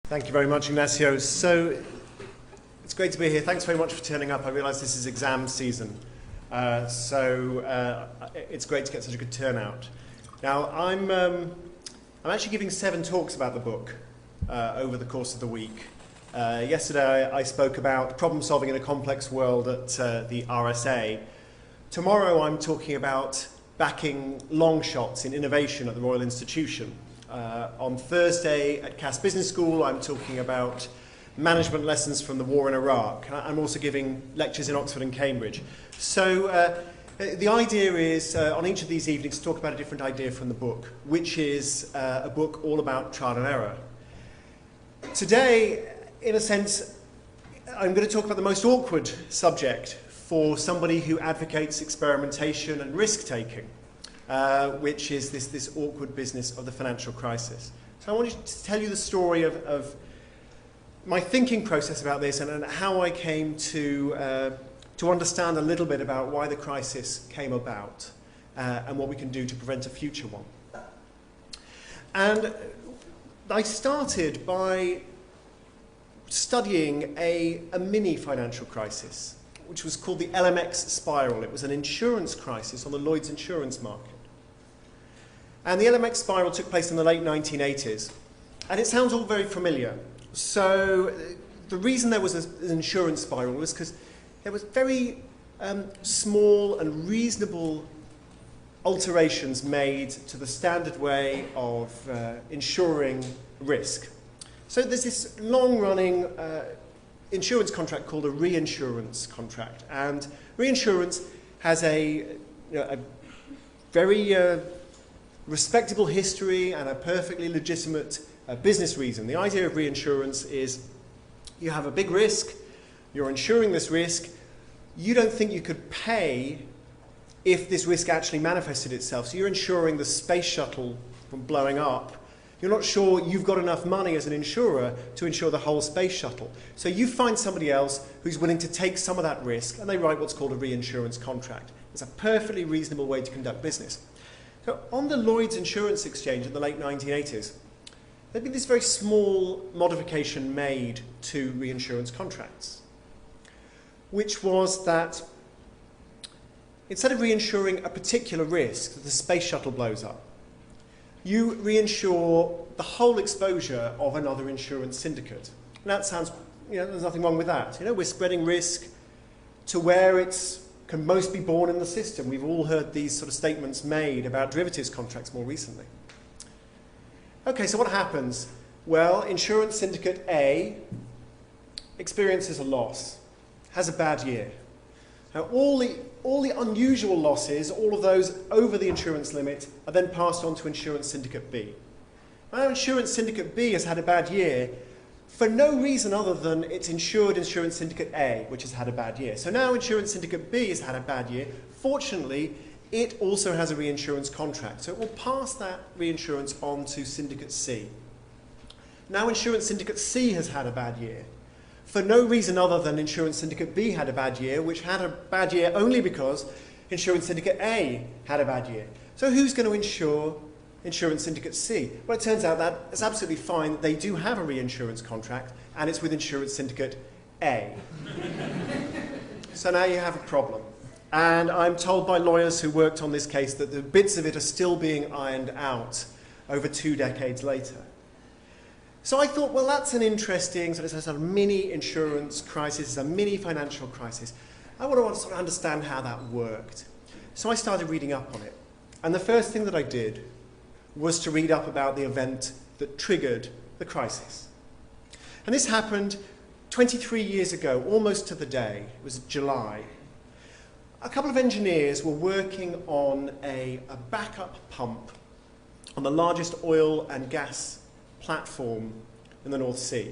Thank you very much, Ignacio. So it's great to be here. Thanks very much for turning up. I realise this is exam season, so it's great to get such a good turnout. Now, I'm actually giving 7 talks about the book over the course of the week. Yesterday, I spoke about problem solving in a complex world at the RSA. Tomorrow, I'm talking about backing long shots in innovation at the Royal Institution. On Thursday at Cass Business School, I'm talking about management lessons from the war in Iraq. I'm also giving lectures in Oxford and Cambridge. So the idea is, on each of these evenings, to talk about a different idea from the book, which is a book all about trial and error. Today, in a sense, I'm going to talk about the most awkward subject for somebody who advocates experimentation and risk-taking. Which is this awkward business of the financial crisis. So I wanted to tell you the story of my thinking process about this and how I came to understand a little bit about why the crisis came about and what we can do to prevent a future one. And I started by studying a mini financial crisis, which was called the LMX spiral. It was an insurance crisis on the Lloyd's insurance market. And the LMX spiral took place in the late 1980s. And it sounds all very familiar. So the reason there was an insurance spiral was because there was very small and reasonable alterations made to the standard way of insuring risk. So there's this long-running insurance contract called a reinsurance contract. And reinsurance has a very respectable history and a perfectly legitimate business reason. The idea of reinsurance is you have a big risk, you're insuring this risk, you don't think you could pay if this risk actually manifested itself. So you're insuring the space shuttle from blowing up. You're not sure you've got enough money as an insurer to insure the whole space shuttle. So you find somebody else who's willing to take some of that risk, and they write what's called a reinsurance contract. It's a perfectly reasonable way to conduct business. So on the Lloyd's Insurance Exchange in the late 1980s, there'd been this very small modification made to reinsurance contracts, which was that instead of reinsuring a particular risk, that the space shuttle blows up, you reinsure the whole exposure of another insurance syndicate. And that sounds, there's nothing wrong with that. We're spreading risk to where it's can most be borne in the system. We've all heard these sort of statements made about derivatives contracts more recently. Okay, so what happens? Well, insurance syndicate A experiences a loss, has a bad year. Now, all the unusual losses, all of those over the insurance limit, are then passed on to insurance syndicate B. Now, insurance syndicate B has had a bad year for no reason other than it's insured insurance syndicate A, which has had a bad year. So now insurance syndicate B has had a bad year. Fortunately, it also has a reinsurance contract. So it will pass that reinsurance on to syndicate C. Now insurance syndicate C has had a bad year for no reason other than insurance syndicate B had a bad year, which had a bad year only because insurance syndicate A had a bad year. So who's going to insure insurance syndicate C? Well, it turns out that it's absolutely fine. They do have a reinsurance contract, and it's with insurance syndicate A. So now you have a problem. And I'm told by lawyers who worked on this case that the bits of it are still being ironed out over 2 decades later. So I thought, well, that's an interesting sort of mini insurance crisis, a mini financial crisis. I want to sort of understand how that worked. So I started reading up on it. And the first thing that I did was to read up about the event that triggered the crisis. And this happened 23 years ago, almost to the day. It was July. A couple of engineers were working on a backup pump on the largest oil and gas platform in the North Sea.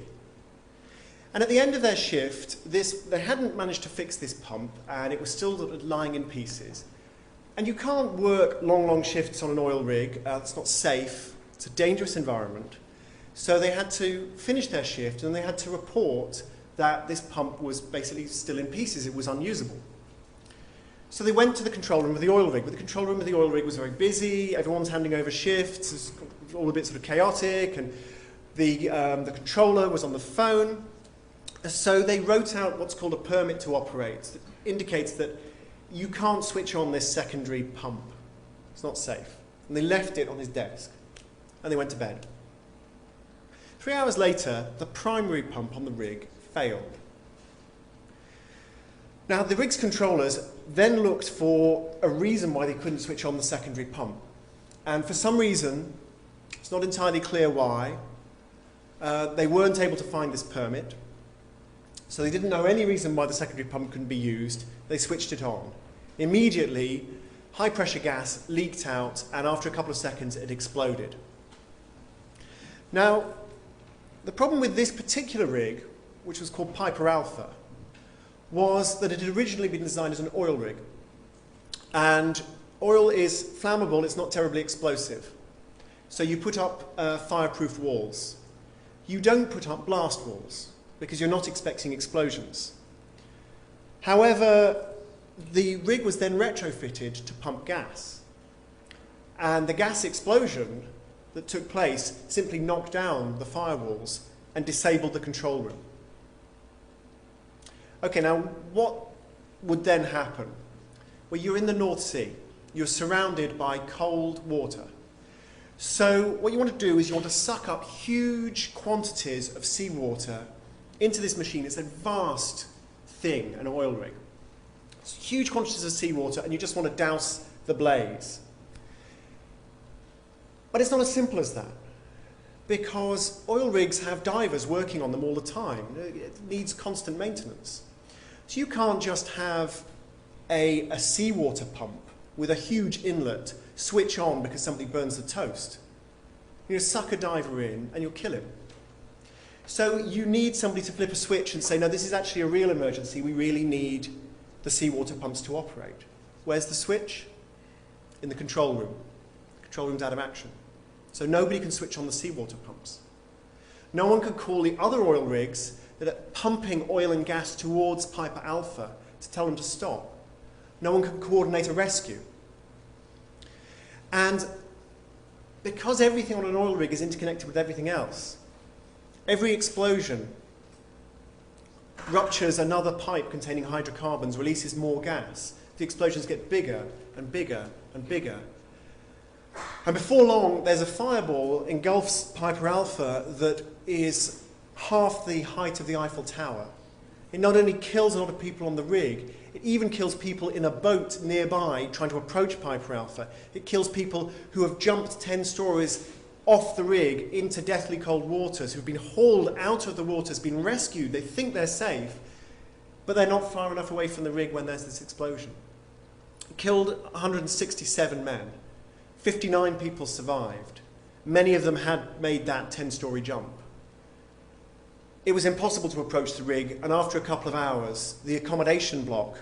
And at the end of their shift, they hadn't managed to fix this pump, and it was still lying in pieces. And you can't work long shifts on an oil rig. It's not safe. It's a dangerous environment. So they had to finish their shift, and they had to report that this pump was basically still in pieces. It was unusable. So they went to the control room of the oil rig. But the control room of the oil rig was very busy. Everyone's handing over shifts. It's all a bit sort of chaotic. And The controller was on the phone, so they wrote out what's called a permit to operate. That indicates that you can't switch on this secondary pump. It's not safe. And they left it on his desk, and they went to bed. 3 hours later, the primary pump on the rig failed. Now, the rig's controllers then looked for a reason why they couldn't switch on the secondary pump. And for some reason, it's not entirely clear why, they weren't able to find this permit. So they didn't know any reason why the secondary pump couldn't be used. They switched it on. Immediately, high pressure gas leaked out, and after a couple of seconds, it exploded. Now, the problem with this particular rig, which was called Piper Alpha, was that it had originally been designed as an oil rig. And oil is flammable, it's not terribly explosive. So you put up fireproof walls. You don't put up blast walls, because you're not expecting explosions. However, the rig was then retrofitted to pump gas. And the gas explosion that took place simply knocked down the firewalls and disabled the control room. Okay, now what would then happen? Well, you're in the North Sea. You're surrounded by cold water. So what you want to do is you want to suck up huge quantities of seawater into this machine. It's a vast thing, an oil rig. It's huge quantities of seawater, and you just want to douse the blaze. But it's not as simple as that, because oil rigs have divers working on them all the time. It needs constant maintenance. So you can't just have a seawater pump with a huge inlet switch on because somebody burns the toast. You suck a diver in and you'll kill him. So you need somebody to flip a switch and say, no, this is actually a real emergency. We really need the seawater pumps to operate. Where's the switch? In the control room. The control room's out of action. So nobody can switch on the seawater pumps. No one can call the other oil rigs that are pumping oil and gas towards Piper Alpha to tell them to stop. No one can coordinate a rescue. And because everything on an oil rig is interconnected with everything else, every explosion ruptures another pipe containing hydrocarbons, releases more gas. The explosions get bigger and bigger and bigger. And before long, there's a fireball engulfs Piper Alpha that is half the height of the Eiffel Tower. It not only kills a lot of people on the rig, it even kills people in a boat nearby trying to approach Piper Alpha. It kills people who have jumped 10 stories off the rig into deathly cold waters, who've been hauled out of the waters, been rescued. They think they're safe, but they're not far enough away from the rig when there's this explosion. It killed 167 men. 59 people survived. Many of them had made that 10-story jump. It was impossible to approach the rig, and after a couple of hours, the accommodation block,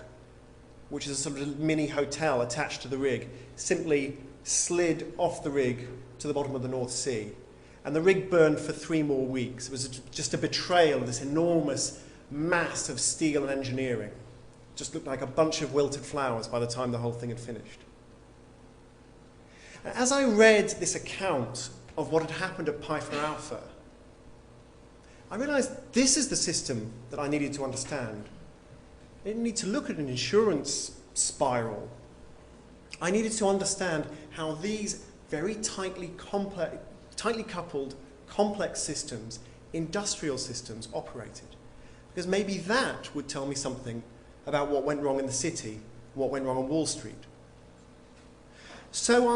which is a sort of mini hotel attached to the rig, simply slid off the rig to the bottom of the North Sea. And the rig burned for 3 more weeks. It was just a betrayal of this enormous mass of steel and engineering. It just looked like a bunch of wilted flowers by the time the whole thing had finished. As I read this account of what had happened at Piper Alpha, I realized this is the system that I needed to understand. I didn't need to look at an insurance spiral. I needed to understand how these very tightly coupled, complex systems, industrial systems, operated. Because maybe that would tell me something about what went wrong in the city, what went wrong on Wall Street. So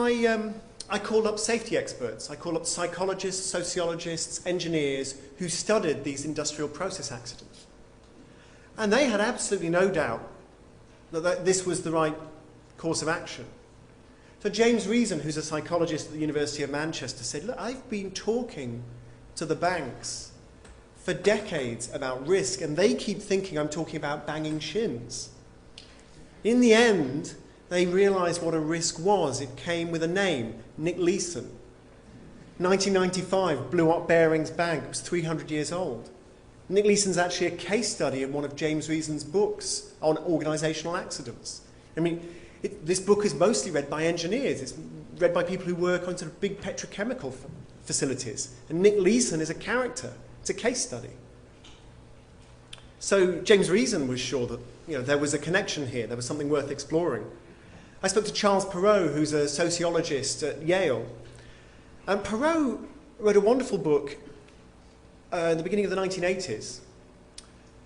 I called up safety experts. I called up psychologists, sociologists, engineers who studied these industrial process accidents. And they had absolutely no doubt that this was the right course of action. So James Reason, who's a psychologist at the University of Manchester, said, look, I've been talking to the banks for decades about risk, and they keep thinking I'm talking about banging shins. In the end, they realized what a risk was. It came with a name, Nick Leeson. 1995, blew up Barings Bank. It was 300 years old. Nick Leeson's actually a case study in one of James Reason's books on organizational accidents. I mean, this book is mostly read by engineers. It's read by people who work on sort of big petrochemical facilities. And Nick Leeson is a character. It's a case study. So James Reason was sure that there was a connection here. There was something worth exploring. I spoke to Charles Perrow, who's a sociologist at Yale. And Perrow wrote a wonderful book in the beginning of the 1980s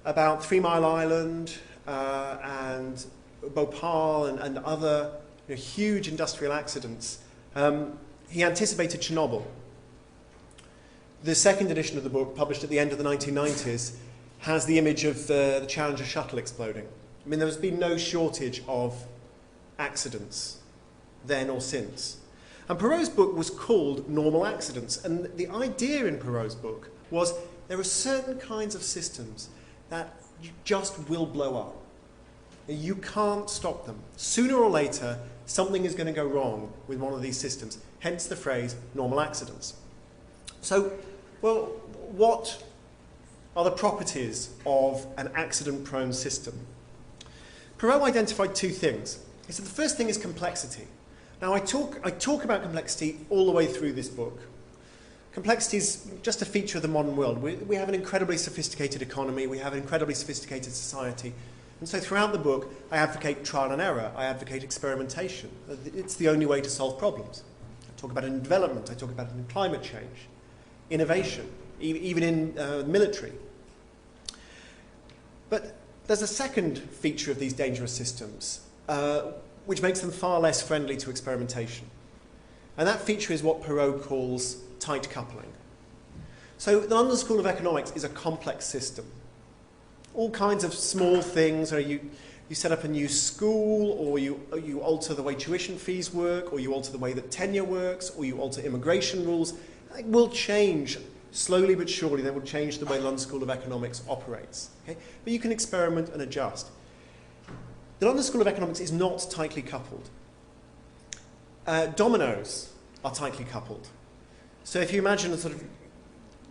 about 3 Mile Island and Bhopal and other huge industrial accidents. He anticipated Chernobyl. The second edition of the book, published at the end of the 1990s, has the image of the Challenger shuttle exploding. I mean, there's been no shortage of accidents then or since. And Perrow's book was called Normal Accidents. And the idea in Perrow's book was there are certain kinds of systems that just will blow up. You can't stop them. Sooner or later, something is going to go wrong with one of these systems. Hence the phrase normal accidents. So, well, what are the properties of an accident-prone system? Perrow identified 2 things. He said the first thing is complexity. Now, I talk about complexity all the way through this book. Complexity is just a feature of the modern world. We have an incredibly sophisticated economy. We have an incredibly sophisticated society. And so throughout the book, I advocate trial and error. I advocate experimentation. It's the only way to solve problems. I talk about it in development. I talk about it in climate change, innovation, even in military. But there's a second feature of these dangerous systems, which makes them far less friendly to experimentation. And that feature is what Perrow calls tight coupling. So the London School of Economics is a complex system. All kinds of small things, or you set up a new school, or you alter the way tuition fees work, or you alter the way that tenure works, or you alter immigration rules. It will change, slowly but surely, they will change the way the London School of Economics operates. Okay? But you can experiment and adjust. The London School of Economics is not tightly coupled. Dominoes are tightly coupled. So if you imagine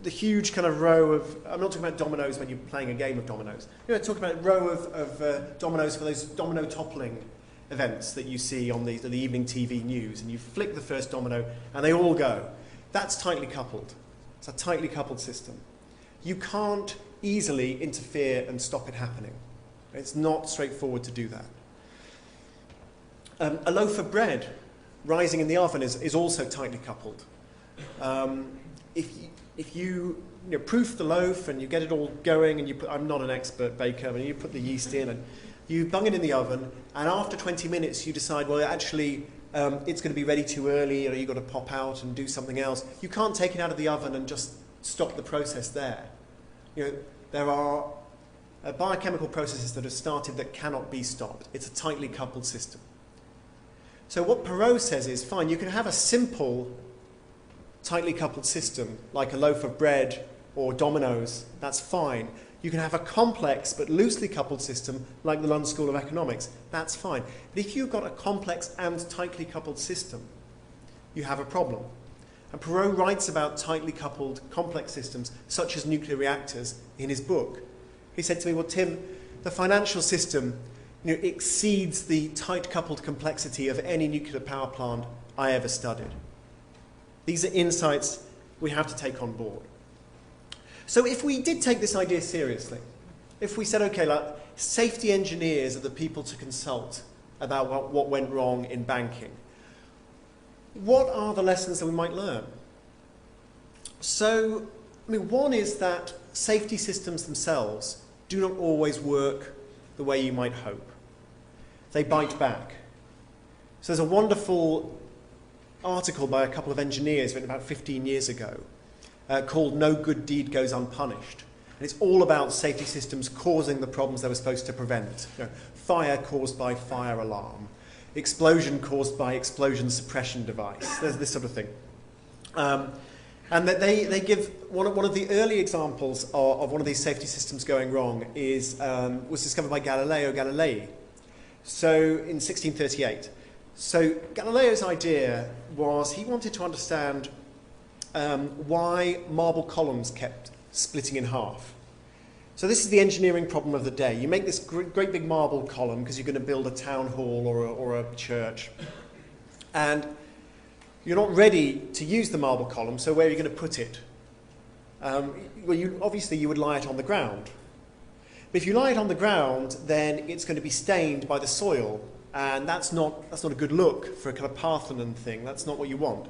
the huge kind of row of, I'm not talking about dominoes when you're playing a game of dominoes. I'm talking about a row of dominoes for those domino toppling events that you see on the evening TV news, and you flick the first domino and they all go. That's tightly coupled. It's a tightly coupled system. You can't easily interfere and stop it happening. It's not straightforward to do that. A loaf of bread rising in the oven is also tightly coupled. If you proof the loaf and you get it all going, and I'm not an expert baker, and you put the yeast in and you bung it in the oven, and after 20 minutes you decide, well, actually it's going to be ready too early, or you've got to pop out and do something else. You can't take it out of the oven and just stop the process there. There are biochemical processes that have started that cannot be stopped. It's a tightly coupled system. So what Perrow says is, fine, you can have a simple tightly coupled system, like a loaf of bread or dominoes, that's fine. You can have a complex but loosely coupled system, like the London School of Economics, that's fine. But if you've got a complex and tightly coupled system, you have a problem. And Perrow writes about tightly coupled complex systems, such as nuclear reactors, in his book. He said to me, well, Tim, the financial system exceeds the tight coupled complexity of any nuclear power plant I ever studied. These are insights we have to take on board. So if we did take this idea seriously, if we said, okay, like, safety engineers are the people to consult about what went wrong in banking, what are the lessons that we might learn? So, one is that safety systems themselves do not always work the way you might hope. They bite back. So there's a wonderful article by a couple of engineers written about 15 years ago called No Good Deed Goes Unpunished. And it's all about safety systems causing the problems they were supposed to prevent. Fire caused by fire alarm, explosion caused by explosion suppression device. There's this sort of thing. And that they give one of the early examples of one of these safety systems going wrong was discovered by Galileo Galilei. So in 1638. So Galileo's idea was he wanted to understand why marble columns kept splitting in half. So this is the engineering problem of the day. You make this great big marble column because you're going to build a town hall or a church. And You're not ready to use the marble column, so where are you going to put it? Well, obviously you would lie it on the ground. But if you lie it on the ground, then it's going to be stained by the soil, and that's not a good look for a kind of Parthenon thing. That's not what you want.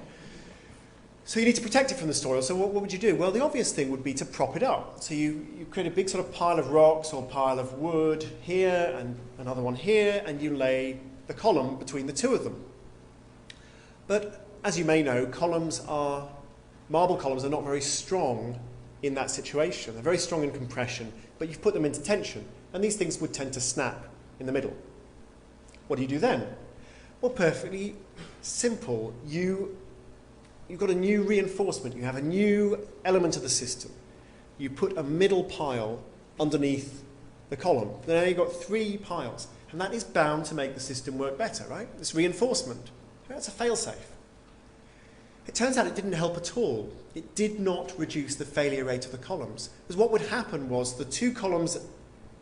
So you need to protect it from the soil. So what would you do? Well, the obvious thing would be to prop it up. So you create a big sort of pile of rocks or pile of wood here and another one here, and you lay the column between the two of them. But as you may know, marble columns are not very strong in that situation. They're very strong in compression, but you've put them into tension, and these things would tend to snap in the middle. What do you do then? Well, perfectly simple. You've got a new reinforcement. You have a new element of the system. You put a middle pile underneath the column. Now you've got 3 piles, and that is bound to make the system work better, right? This reinforcement. That's a fail-safe. It turns out it didn't help at all. It did not reduce the failure rate of the columns. Because what would happen was the 2 columns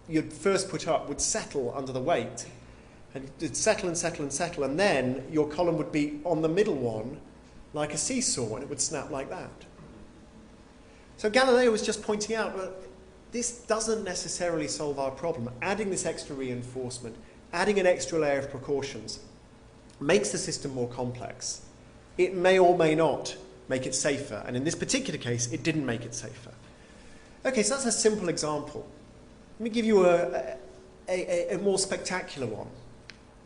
you'd first put up would settle under the weight. And it'd settle and settle and settle, and then your column would be on the middle one like a seesaw, and it would snap like that. So Galileo was just pointing out, well, this doesn't necessarily solve our problem. Adding this extra reinforcement, adding an extra layer of precautions, makes the system more complex. It may or may not make it safer, and in this particular case, it didn't make it safer. Okay, so that's a simple example. Let me give you a more spectacular one.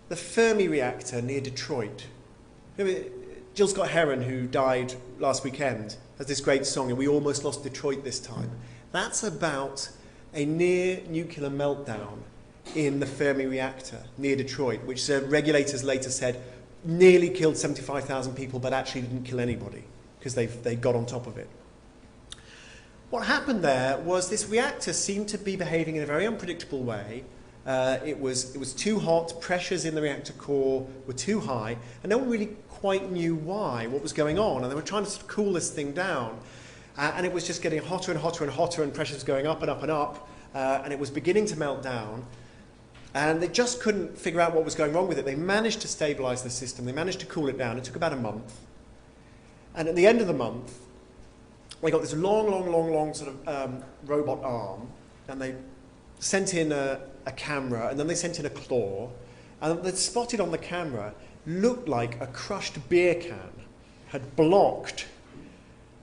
The Fermi reactor near Detroit. Jill Scott-Heron, who died last weekend, has this great song, and we almost lost Detroit this time. That's about a near nuclear meltdown in the Fermi reactor near Detroit, which regulators later said nearly killed 75,000 people, but actually didn't kill anybody because they got on top of it. What happened there was this reactor seemed to be behaving in a very unpredictable way. It was too hot, pressures in the reactor core were too high, and no one really quite knew why, what was going on, and they were trying to sort of cool this thing down. And it was just getting hotter and hotter and hotter, and pressures going up and up and up, and it was beginning to melt down. And they just couldn't figure out what was going wrong with it. They managed to stabilize the system. They managed to cool it down. It took about a month. And at the end of the month, they got this long sort of robot arm, and they sent in a camera, and then they sent in a claw, and they spotted on the camera looked like a crushed beer can had blocked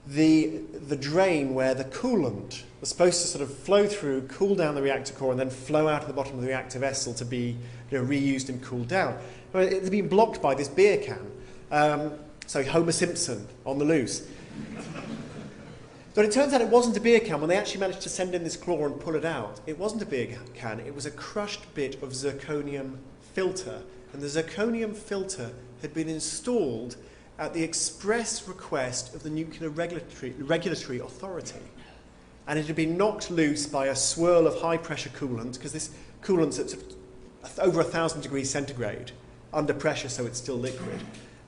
the drain where the coolant was supposed to sort of flow through, cool down the reactor core, and then flow out of the bottom of the reactor vessel to be reused and cooled down. Well, it had been blocked by this beer can. So Homer Simpson on the loose. But it turns out it wasn't a beer can. When they actually managed to send in this claw and pull it out, it wasn't a beer can. It was a crushed bit of zirconium filter. And the zirconium filter had been installed at the express request of the Nuclear Regulatory Authority. And it had been knocked loose by a swirl of high-pressure coolant, because this coolant's at over 1,000 degrees centigrade, under pressure, so it's still liquid.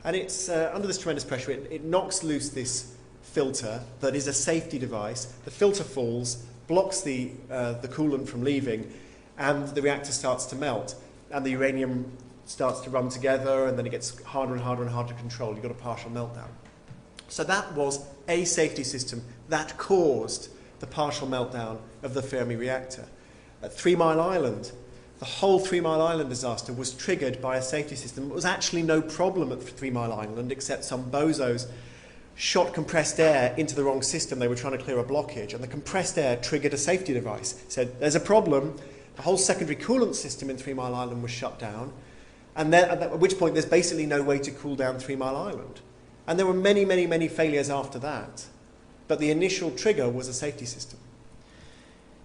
And it's under this tremendous pressure, it knocks loose this filter that is a safety device. The filter falls, blocks the coolant from leaving, and the reactor starts to melt. And the uranium starts to run together, and then it gets harder and harder and harder to control. You've got a partial meltdown. So that was a safety system that caused the partial meltdown of the Fermi reactor. At 3 Mile Island, the whole 3 Mile Island disaster was triggered by a safety system. It was actually no problem at 3 Mile Island, except some bozos shot compressed air into the wrong system. They were trying to clear a blockage, and the compressed air triggered a safety device. It said, there's a problem. The whole secondary coolant system in 3 Mile Island was shut down, and then, at which point there's basically no way to cool down 3 Mile Island. And there were many, many, many failures after that. But the initial trigger was a safety system.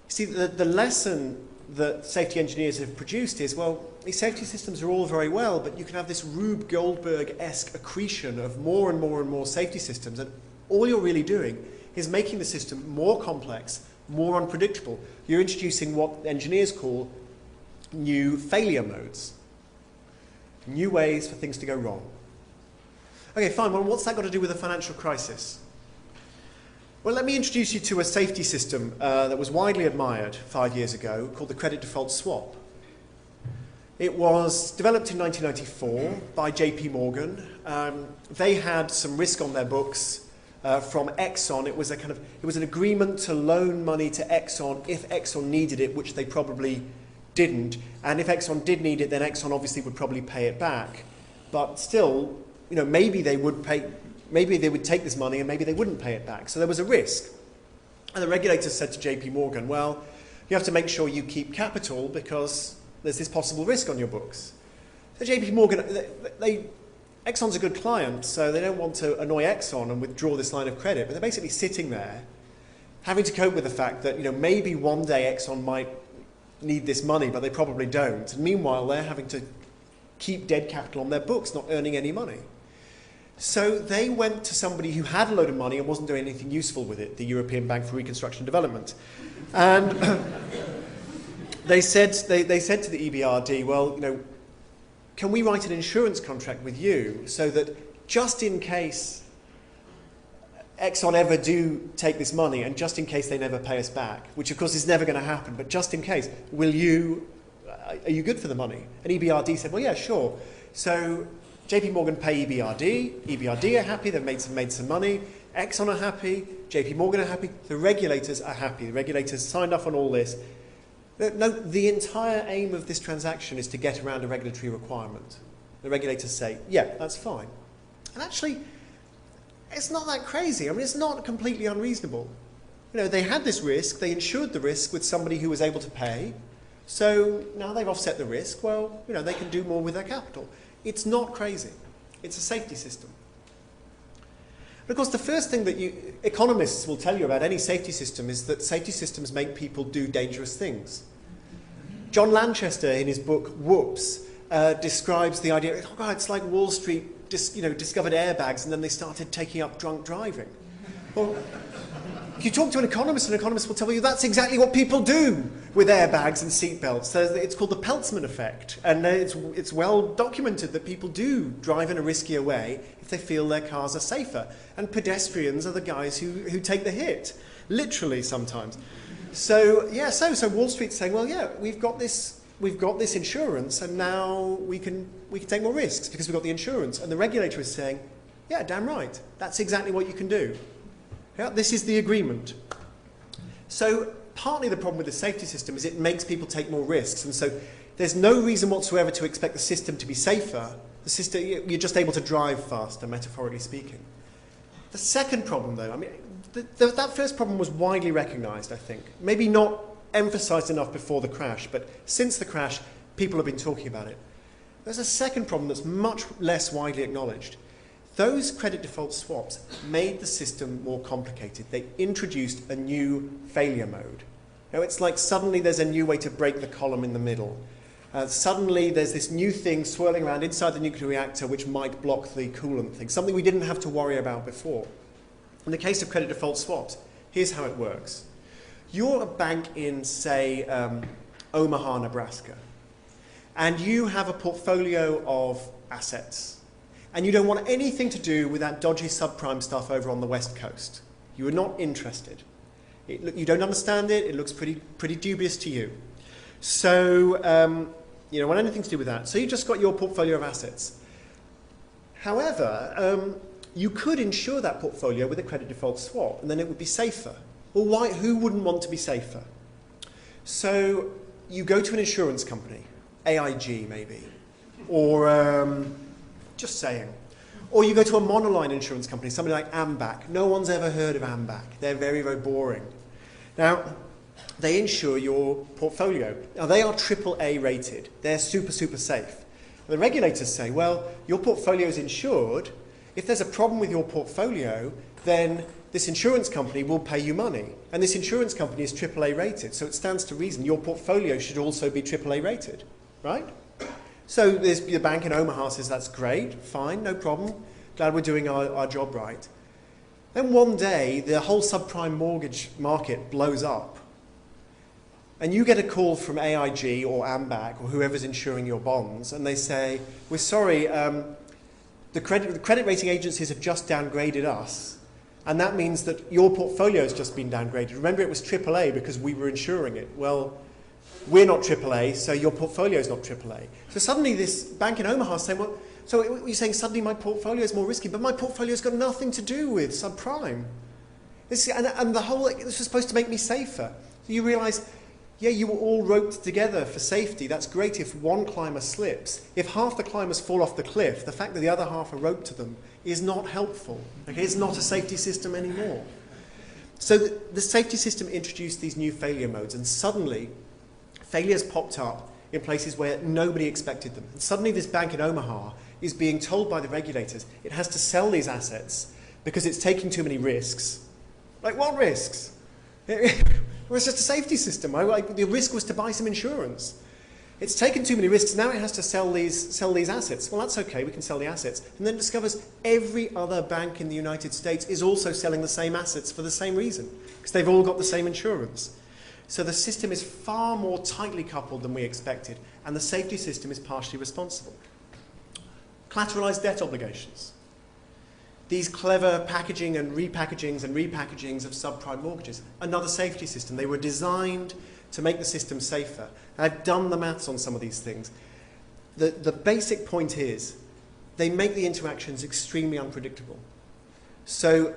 See, the lesson that safety engineers have produced is, well, these safety systems are all very well, but you can have this Rube Goldberg-esque accretion of more and more and more safety systems, and all you're really doing is making the system more complex, more unpredictable. You're introducing what engineers call new failure modes, new ways for things to go wrong. Okay, fine. Well, what's that got to do with the financial crisis? Well, let me introduce you to a safety system that was widely admired 5 years ago called the credit default swap. It was developed in 1994 by JP Morgan. They had some risk on their books from Exxon. It was an agreement to loan money to Exxon if Exxon needed it, which they probably didn't. And if Exxon did need it, then Exxon obviously would probably pay it back. But still, maybe they would take this money and maybe they wouldn't pay it back. So there was a risk. And the regulators said to JP Morgan, well, you have to make sure you keep capital because there's this possible risk on your books. So JP Morgan, Exxon's a good client, so they don't want to annoy Exxon and withdraw this line of credit, but they're basically sitting there having to cope with the fact that maybe one day Exxon might need this money, but they probably don't. And meanwhile, they're having to keep dead capital on their books, not earning any money. So they went to somebody who had a load of money and wasn't doing anything useful with it, the European Bank for Reconstruction and Development. And they said to the EBRD, well, can we write an insurance contract with you so that just in case Exxon ever do take this money and just in case they never pay us back, which of course is never going to happen, but just in case, are you good for the money? And EBRD said, well, yeah, sure. So JP Morgan pay EBRD. EBRD are happy. They've made some money. Exxon are happy. JP Morgan are happy. The regulators are happy. The regulators signed off on all this. No, the entire aim of this transaction is to get around a regulatory requirement. The regulators say, yeah, that's fine. And actually, it's not that crazy. I mean, it's not completely unreasonable. They had this risk. They insured the risk with somebody who was able to pay. So now they've offset the risk. Well, they can do more with their capital. It's not crazy. It's a safety system. And of course, the first thing that economists will tell you about any safety system is that safety systems make people do dangerous things. John Lanchester, in his book Whoops, describes the idea, it's like Wall Street discovered airbags and then they started taking up drunk driving. Well, you talk to an economist will tell you that's exactly what people do with airbags and seatbelts. So it's called the Peltzman effect, and it's well documented that people do drive in a riskier way if they feel their cars are safer. And pedestrians are the guys who take the hit, literally sometimes. So yeah, so Wall Street's saying, well, yeah, we've got this insurance, and now we can take more risks because we've got the insurance. And the regulator is saying, yeah, damn right, that's exactly what you can do. Yeah, this is the agreement. So partly the problem with the safety system is it makes people take more risks, and so there's no reason whatsoever to expect the system to be safer. The system, you're just able to drive faster, metaphorically speaking. The second problem, though, I mean, that first problem was widely recognized, I think. Maybe not emphasized enough before the crash, but since the crash, people have been talking about it. There's a second problem that's much less widely acknowledged. Those credit default swaps made the system more complicated. They introduced a new failure mode. It's like suddenly there's a new way to break the column in the middle. Suddenly there's this new thing swirling around inside the nuclear reactor which might block the coolant thing, something we didn't have to worry about before. In the case of credit default swaps, here's how it works. You're a bank in, say, Omaha, Nebraska, and you have a portfolio of assets. And you don't want anything to do with that dodgy subprime stuff over on the West Coast. You are not interested. You don't understand it. It looks pretty dubious to you. So you don't want anything to do with that. So you just got your portfolio of assets. However, you could insure that portfolio with a credit default swap, and then it would be safer. Well, who wouldn't want to be safer? So you go to an insurance company, AIG maybe, or just saying. Or you go to a monoline insurance company, somebody like Ambac. No one's ever heard of Ambac. They're very, very boring. Now, they insure your portfolio. Now, they are AAA rated. They're super, super safe. The regulators say, well, your portfolio is insured. If there's a problem with your portfolio, then this insurance company will pay you money. And this insurance company is AAA rated. So it stands to reason your portfolio should also be AAA rated, right? So the bank in Omaha says, that's great, fine, no problem. Glad we're doing our job right. Then one day, the whole subprime mortgage market blows up. And you get a call from AIG or Ambac or whoever's insuring your bonds, and they say, we're sorry, the credit rating agencies have just downgraded us, and that means that your portfolio has just been downgraded. Remember, it was AAA because we were insuring it. Well, we're not AAA, so your portfolio is not AAA. So suddenly this bank in Omaha is saying, well, so you're saying suddenly my portfolio is more risky, but my portfolio's got nothing to do with subprime. And the whole, this was supposed to make me safer. So you realize, yeah, you were all roped together for safety. That's great if one climber slips. If half the climbers fall off the cliff, the fact that the other half are roped to them is not helpful. Okay, it's not a safety system anymore. So the safety system introduced these new failure modes, and suddenly failures popped up in places where nobody expected them. And suddenly this bank in Omaha is being told by the regulators it has to sell these assets because it's taking too many risks. Like, what risks? Well, it's just a safety system. The risk was to buy some insurance. It's taken too many risks, now it has to sell these assets. Well, that's okay, we can sell the assets. And then it discovers every other bank in the United States is also selling the same assets for the same reason, because they've all got the same insurance. So the system is far more tightly coupled than we expected, and the safety system is partially responsible. Collateralized debt obligations. These clever packaging and repackagings of subprime mortgages, another safety system. They were designed to make the system safer. I've done the maths on some of these things. The basic point is they make the interactions extremely unpredictable. So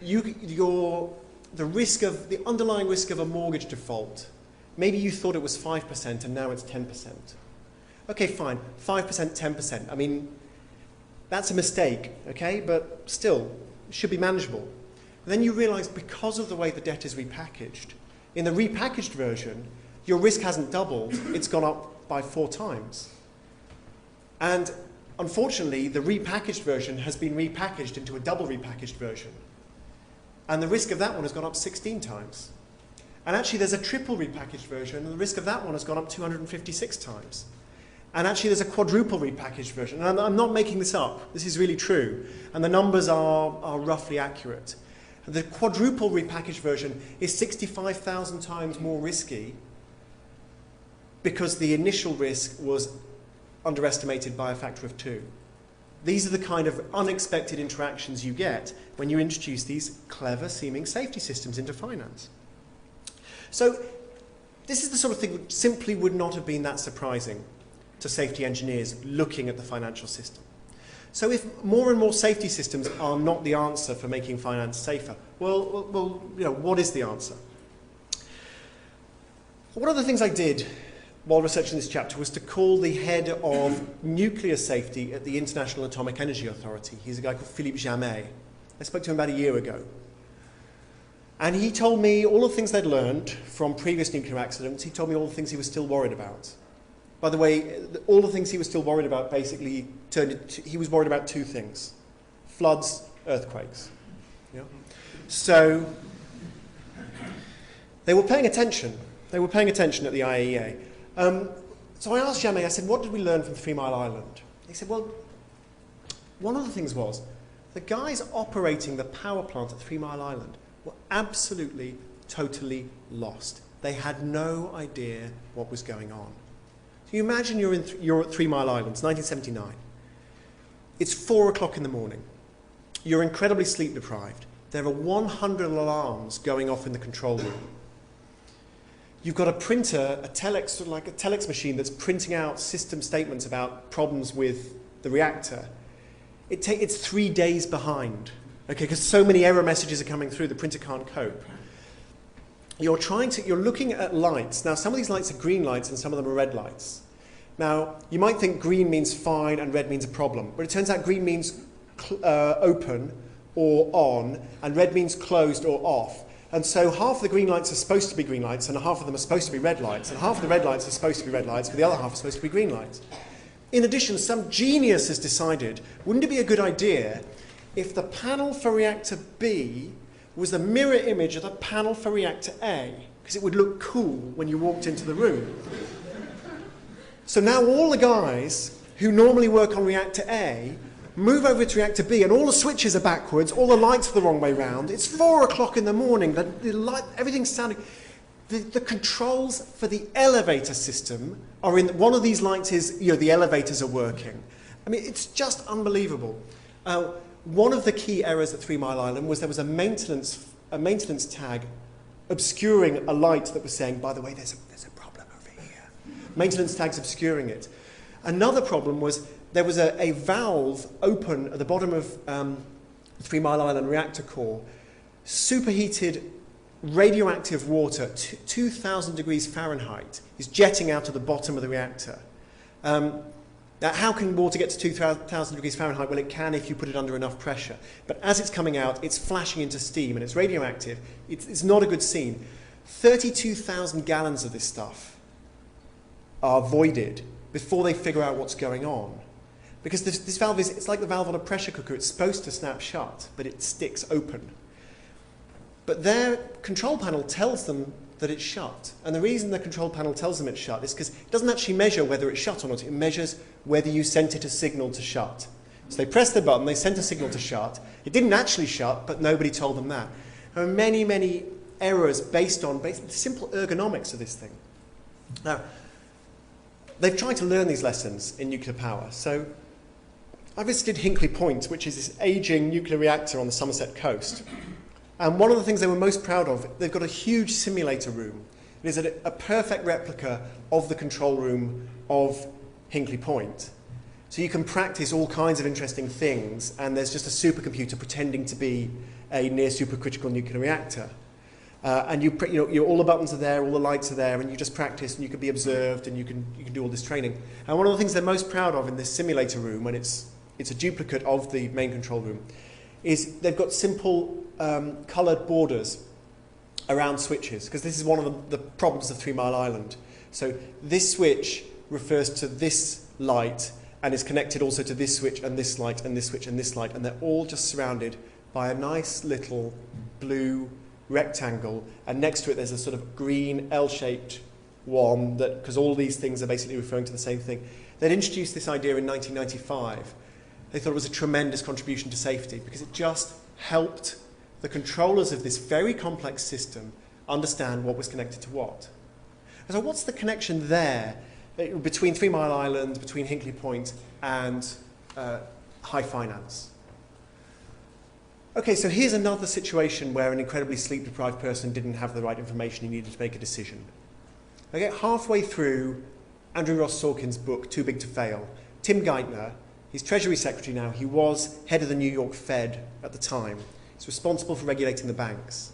the underlying risk of a mortgage default, maybe you thought it was 5% and now it's 10%. Okay, fine, 5%, 10%. I mean, that's a mistake, okay, but still, it should be manageable. And then you realize because of the way the debt is repackaged, in the repackaged version, your risk hasn't doubled, it's gone up by 4 times. And unfortunately, the repackaged version has been repackaged into a double repackaged version. And the risk of that one has gone up 16 times. And actually, there's a triple repackaged version, and the risk of that one has gone up 256 times. And actually, there's a quadruple repackaged version. And I'm not making this up. This is really true. And the numbers are roughly accurate. The quadruple repackaged version is 65,000 times more risky because the initial risk was underestimated by a factor of 2. These are the kind of unexpected interactions you get when you introduce these clever-seeming safety systems into finance. So this is the sort of thing that simply would not have been that surprising to safety engineers looking at the financial system. So if more and more safety systems are not the answer for making finance safer, well, you know, what is the answer? One of the things I did while researching this chapter was to call the head of nuclear safety at the International Atomic Energy Authority. He's a guy called Philippe Jamais. I spoke to him about a year ago. And he told me all the things they'd learned from previous nuclear accidents. He told me all the things he was still worried about. By the way, all the things he was still worried about basically he was worried about 2 things: floods, earthquakes. Yeah? So they were paying attention. They were paying attention at the IAEA. So I asked Jamais, I said, what did we learn from 3 Mile Island? He said, well, one of the things was the guys operating the power plant at 3 Mile Island were absolutely, totally lost. They had no idea what was going on. So you imagine you're at 3 Mile Island, it's 1979. It's 4 o'clock in the morning. You're incredibly sleep deprived. There are 100 alarms going off in the control room. You've got a printer, a telex machine that's printing out system statements about problems with the reactor. It's 3 days behind, okay, because so many error messages are coming through, the printer can't cope. You're looking at lights. Now, some of these lights are green lights and some of them are red lights. Now, you might think green means fine and red means a problem, but it turns out green means open or on, and red means closed or off. And so half the green lights are supposed to be green lights, and half of them are supposed to be red lights, and half of the red lights are supposed to be red lights, but the other half are supposed to be green lights. In addition, some genius has decided, wouldn't it be a good idea if the panel for reactor B was the mirror image of the panel for reactor A, because it would look cool when you walked into the room. So now all the guys who normally work on reactor A move over to reactor B, and all the switches are backwards, all the lights are the wrong way round. It's 4 o'clock in the morning, everything's sounding... The controls for the elevator system are in... One of these lights is, the elevators are working. I mean, it's just unbelievable. One of the key errors at 3 Mile Island was there was a maintenance tag obscuring a light that was saying, by the way, there's a problem over maintenance tags obscuring it. Another problem was there was a valve open at the bottom of the 3 Mile Island reactor core, superheated radioactive water, 2,000 degrees Fahrenheit, is jetting out of the bottom of the reactor. Now, how can water get to 2,000 degrees Fahrenheit? Well, it can if you put it under enough pressure. But as it's coming out, it's flashing into steam, and it's radioactive. It's not a good scene. 32,000 gallons of this stuff are voided before they figure out what's going on. Because this valve it's like the valve on a pressure cooker. It's supposed to snap shut, but it sticks open. But their control panel tells them that it's shut. And the reason the control panel tells them it's shut is because it doesn't actually measure whether it's shut or not. It measures whether you sent it a signal to shut. So they pressed the button, they sent a signal to shut. It didn't actually shut, but nobody told them that. There are many, many errors based on the simple ergonomics of this thing. Now, they've tried to learn these lessons in nuclear power. So I visited Hinkley Point, which is this aging nuclear reactor on the Somerset coast. And one of the things they were most proud of, they've got a huge simulator room. It is a perfect replica of the control room of Hinkley Point. So you can practice all kinds of interesting things, and there's just a supercomputer pretending to be a near supercritical nuclear reactor. And all the buttons are there, all the lights are there, and you just practice, and you can be observed, and you can do all this training. And one of the things they're most proud of in this simulator room, and it's a duplicate of the main control room, is they've got simple coloured borders around switches, because this is one of the problems of 3 Mile Island. So this switch refers to this light and is connected also to this switch and this light and this switch and this light, and they're all just surrounded by a nice little blue rectangle, and next to it there's a sort of green L-shaped one, because all these things are basically referring to the same thing. They'd introduced this idea in 1995. They thought it was a tremendous contribution to safety because it just helped the controllers of this very complex system understand what was connected to what. And so what's the connection there between 3 Mile Island, between Hinkley Point and high finance? Okay, so here's another situation where an incredibly sleep-deprived person didn't have the right information he needed to make a decision. I get halfway through Andrew Ross Sorkin's book, Too Big to Fail. Tim Geithner, he's Treasury Secretary now, he was head of the New York Fed at the time. He's responsible for regulating the banks.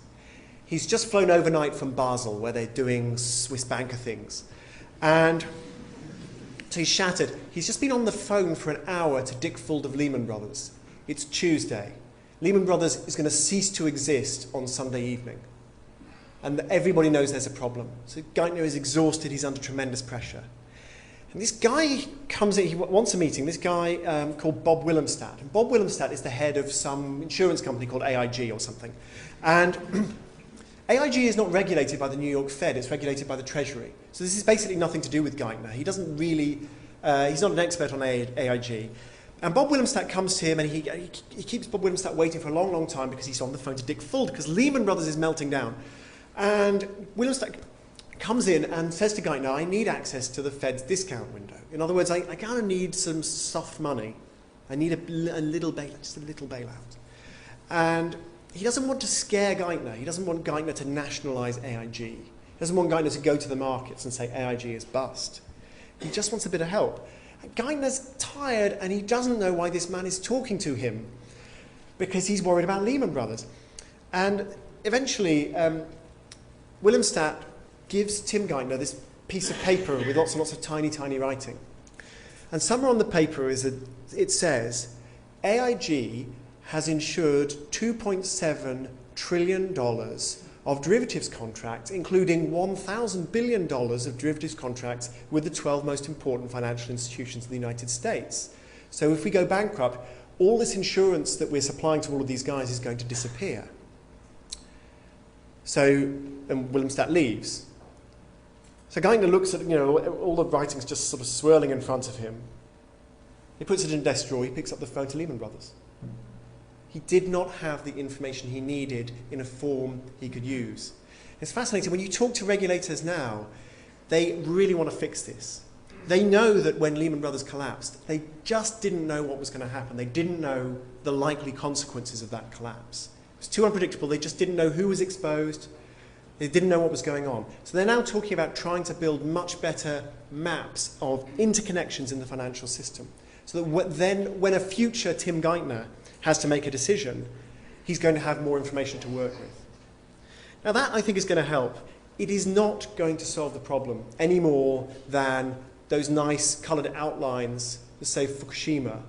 He's just flown overnight from Basel, where they're doing Swiss banker things. And so he's shattered. He's just been on the phone for an hour to Dick Fuld of Lehman Brothers. It's Tuesday. Lehman Brothers is going to cease to exist on Sunday evening. And everybody knows there's a problem. So Geithner is exhausted. He's under tremendous pressure. And this guy comes in, he wants a meeting, this guy called Bob Willemstad. And Bob Willemstad is the head of some insurance company called AIG or something. And AIG is not regulated by the New York Fed, it's regulated by the Treasury. So this is basically nothing to do with Geithner. He doesn't really, he's not an expert on AIG. And Bob Willemstad comes to him, and he keeps Bob Willemstad waiting for a long, long time because he's on the phone to Dick Fuld, because Lehman Brothers is melting down. And Willemstad comes in and says to Geithner, I need access to the Fed's discount window. In other words, I kind of need some soft money. I need a little bailout, just a little bailout. And he doesn't want to scare Geithner. He doesn't want Geithner to nationalise AIG. He doesn't want Geithner to go to the markets and say AIG is bust. He just wants a bit of help. And Geithner's tired, and he doesn't know why this man is talking to him, because he's worried about Lehman Brothers. And eventually, Willemstad gives Tim Geithner this piece of paper with lots and lots of tiny, tiny writing. And somewhere on the paper it says, AIG has insured $2.7 trillion of derivatives contracts, including $1,000 billion of derivatives contracts with the 12 most important financial institutions in the United States. So if we go bankrupt, all this insurance that we're supplying to all of these guys is going to disappear. So, and Willemstad leaves. So Geithner looks at, all the writing's just sort of swirling in front of him. He puts it in a desk drawer, he picks up the phone to Lehman Brothers. He did not have the information he needed in a form he could use. It's fascinating, when you talk to regulators now, they really want to fix this. They know that when Lehman Brothers collapsed, they just didn't know what was going to happen. They didn't know the likely consequences of that collapse. It was too unpredictable, they just didn't know who was exposed. They didn't know what was going on. So they're now talking about trying to build much better maps of interconnections in the financial system. So that then when a future Tim Geithner has to make a decision, he's going to have more information to work with. Now that, I think, is going to help. It is not going to solve the problem any more than those nice coloured outlines that say Fukushima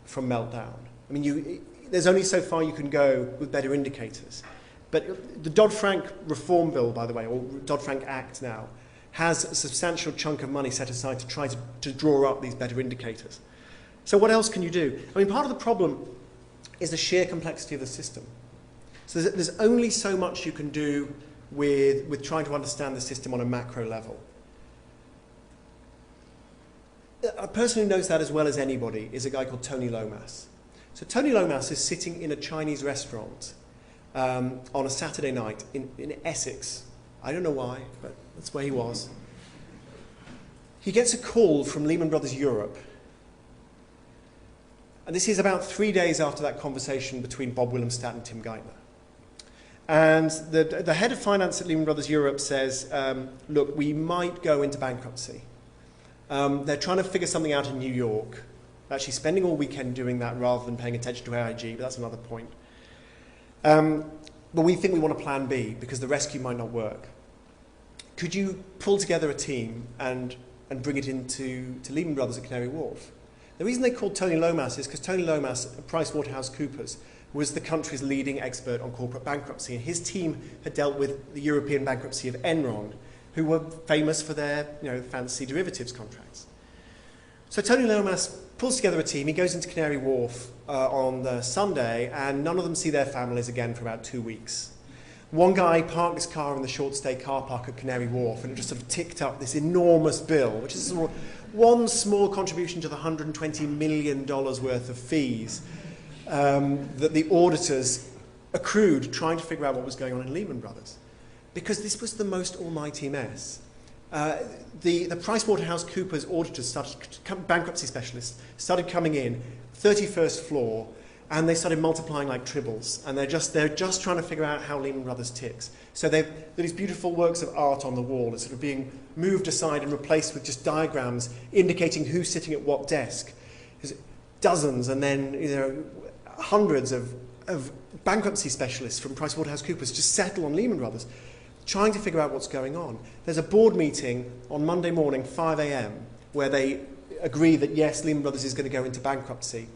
from Meltdown. I mean, there's only so far you can go with better indicators. But the Dodd-Frank Reform Bill, by the way, or Dodd-Frank Act now, has a substantial chunk of money set aside to try to draw up these better indicators. So what else can you do? I mean, part of the problem is the sheer complexity of the system. So there's only so much you can do with trying to understand the system on a macro level. A person who knows that as well as anybody is a guy called Tony Lomas. So Tony Lomas is sitting in a Chinese restaurant on a Saturday night in Essex. I don't know why, but that's where he was. He gets a call from Lehman Brothers Europe. And this is about 3 days after that conversation between Bob Willemstad and Tim Geithner. And the head of finance at Lehman Brothers Europe says, look, we might go into bankruptcy. They're trying to figure something out in New York. They're actually spending all weekend doing that rather than paying attention to AIG, but that's another point. But we think we want a plan B because the rescue might not work. Could you pull together a team and bring it into Lehman Brothers at Canary Wharf? The reason they called Tony Lomas is because Tony Lomas at PricewaterhouseCoopers was the country's leading expert on corporate bankruptcy, and his team had dealt with the European bankruptcy of Enron, who were famous for their fancy derivatives contracts. So Tony Lomas pulls together a team. He goes into Canary Wharf on the Sunday, and none of them see their families again for about 2 weeks. One guy parked his car in the short stay car park at Canary Wharf, and it just sort of ticked up this enormous bill, which is sort of one small contribution to the $120 million worth of fees that the auditors accrued trying to figure out what was going on in Lehman Brothers. Because this was the most almighty mess. The PricewaterhouseCoopers auditors, bankruptcy specialists, started coming in, 31st floor, and they started multiplying like tribbles. And they're just trying to figure out how Lehman Brothers ticks. So these beautiful works of art on the wall are sort of being moved aside and replaced with just diagrams indicating who's sitting at what desk. There's dozens and then hundreds of bankruptcy specialists from PricewaterhouseCoopers just settle on Lehman Brothers, trying to figure out what's going on. There's a board meeting on Monday morning, 5 a.m., where they agree that, yes, Lehman Brothers is going to go into bankruptcy.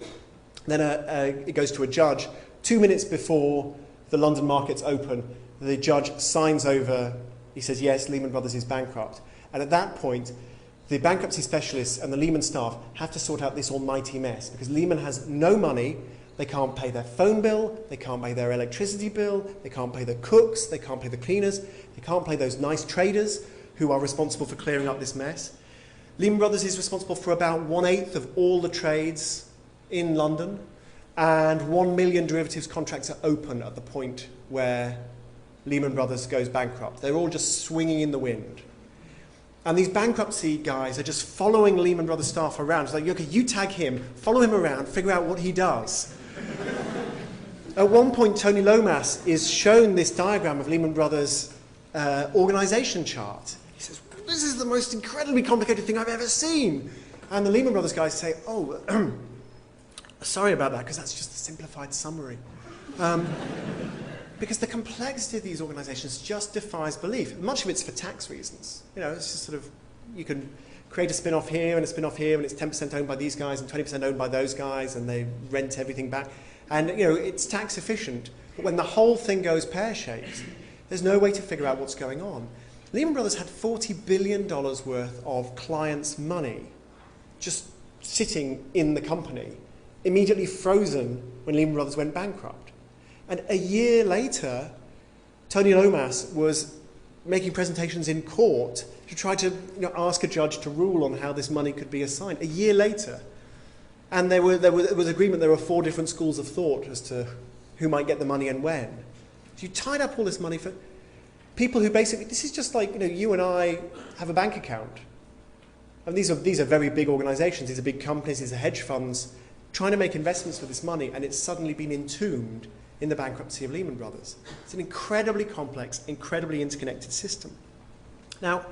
Then it goes to a judge. 2 minutes before the London markets open, the judge signs over, he says, yes, Lehman Brothers is bankrupt. And at that point, the bankruptcy specialists and the Lehman staff have to sort out this almighty mess, because Lehman has no money. They can't pay their phone bill, they can't pay their electricity bill, they can't pay the cooks, they can't pay the cleaners, they can't pay those nice traders who are responsible for clearing up this mess. Lehman Brothers is responsible for about 1/8 of all the trades in London, and 1 million derivatives contracts are open at the point where Lehman Brothers goes bankrupt. They're all just swinging in the wind. And these bankruptcy guys are just following Lehman Brothers staff around. It's like, okay, you tag him, follow him around, figure out what he does. At one point, Tony Lomas is shown this diagram of Lehman Brothers' organization chart. He says, this is the most incredibly complicated thing I've ever seen. And the Lehman Brothers guys say, oh, sorry about that, because that's just a simplified summary. Because the complexity of these organizations just defies belief. Much of it's for tax reasons. It's just sort of, you can create a spin-off here and a spin-off here, and it's 10% owned by these guys and 20% owned by those guys, and they rent everything back. And, it's tax efficient. But when the whole thing goes pear-shaped, there's no way to figure out what's going on. Lehman Brothers had $40 billion worth of clients' money just sitting in the company, immediately frozen when Lehman Brothers went bankrupt. And a year later, Tony Lomas was making presentations in court to try to ask a judge to rule on how this money could be assigned. A year later. And there was agreement there were 4 different schools of thought as to who might get the money and when. So you tied up all this money for people who basically, this is just like, you and I have a bank account. And these are very big organizations, these are big companies, these are hedge funds, trying to make investments for this money, and it's suddenly been entombed in the bankruptcy of Lehman Brothers. It's an incredibly complex, incredibly interconnected system. Now,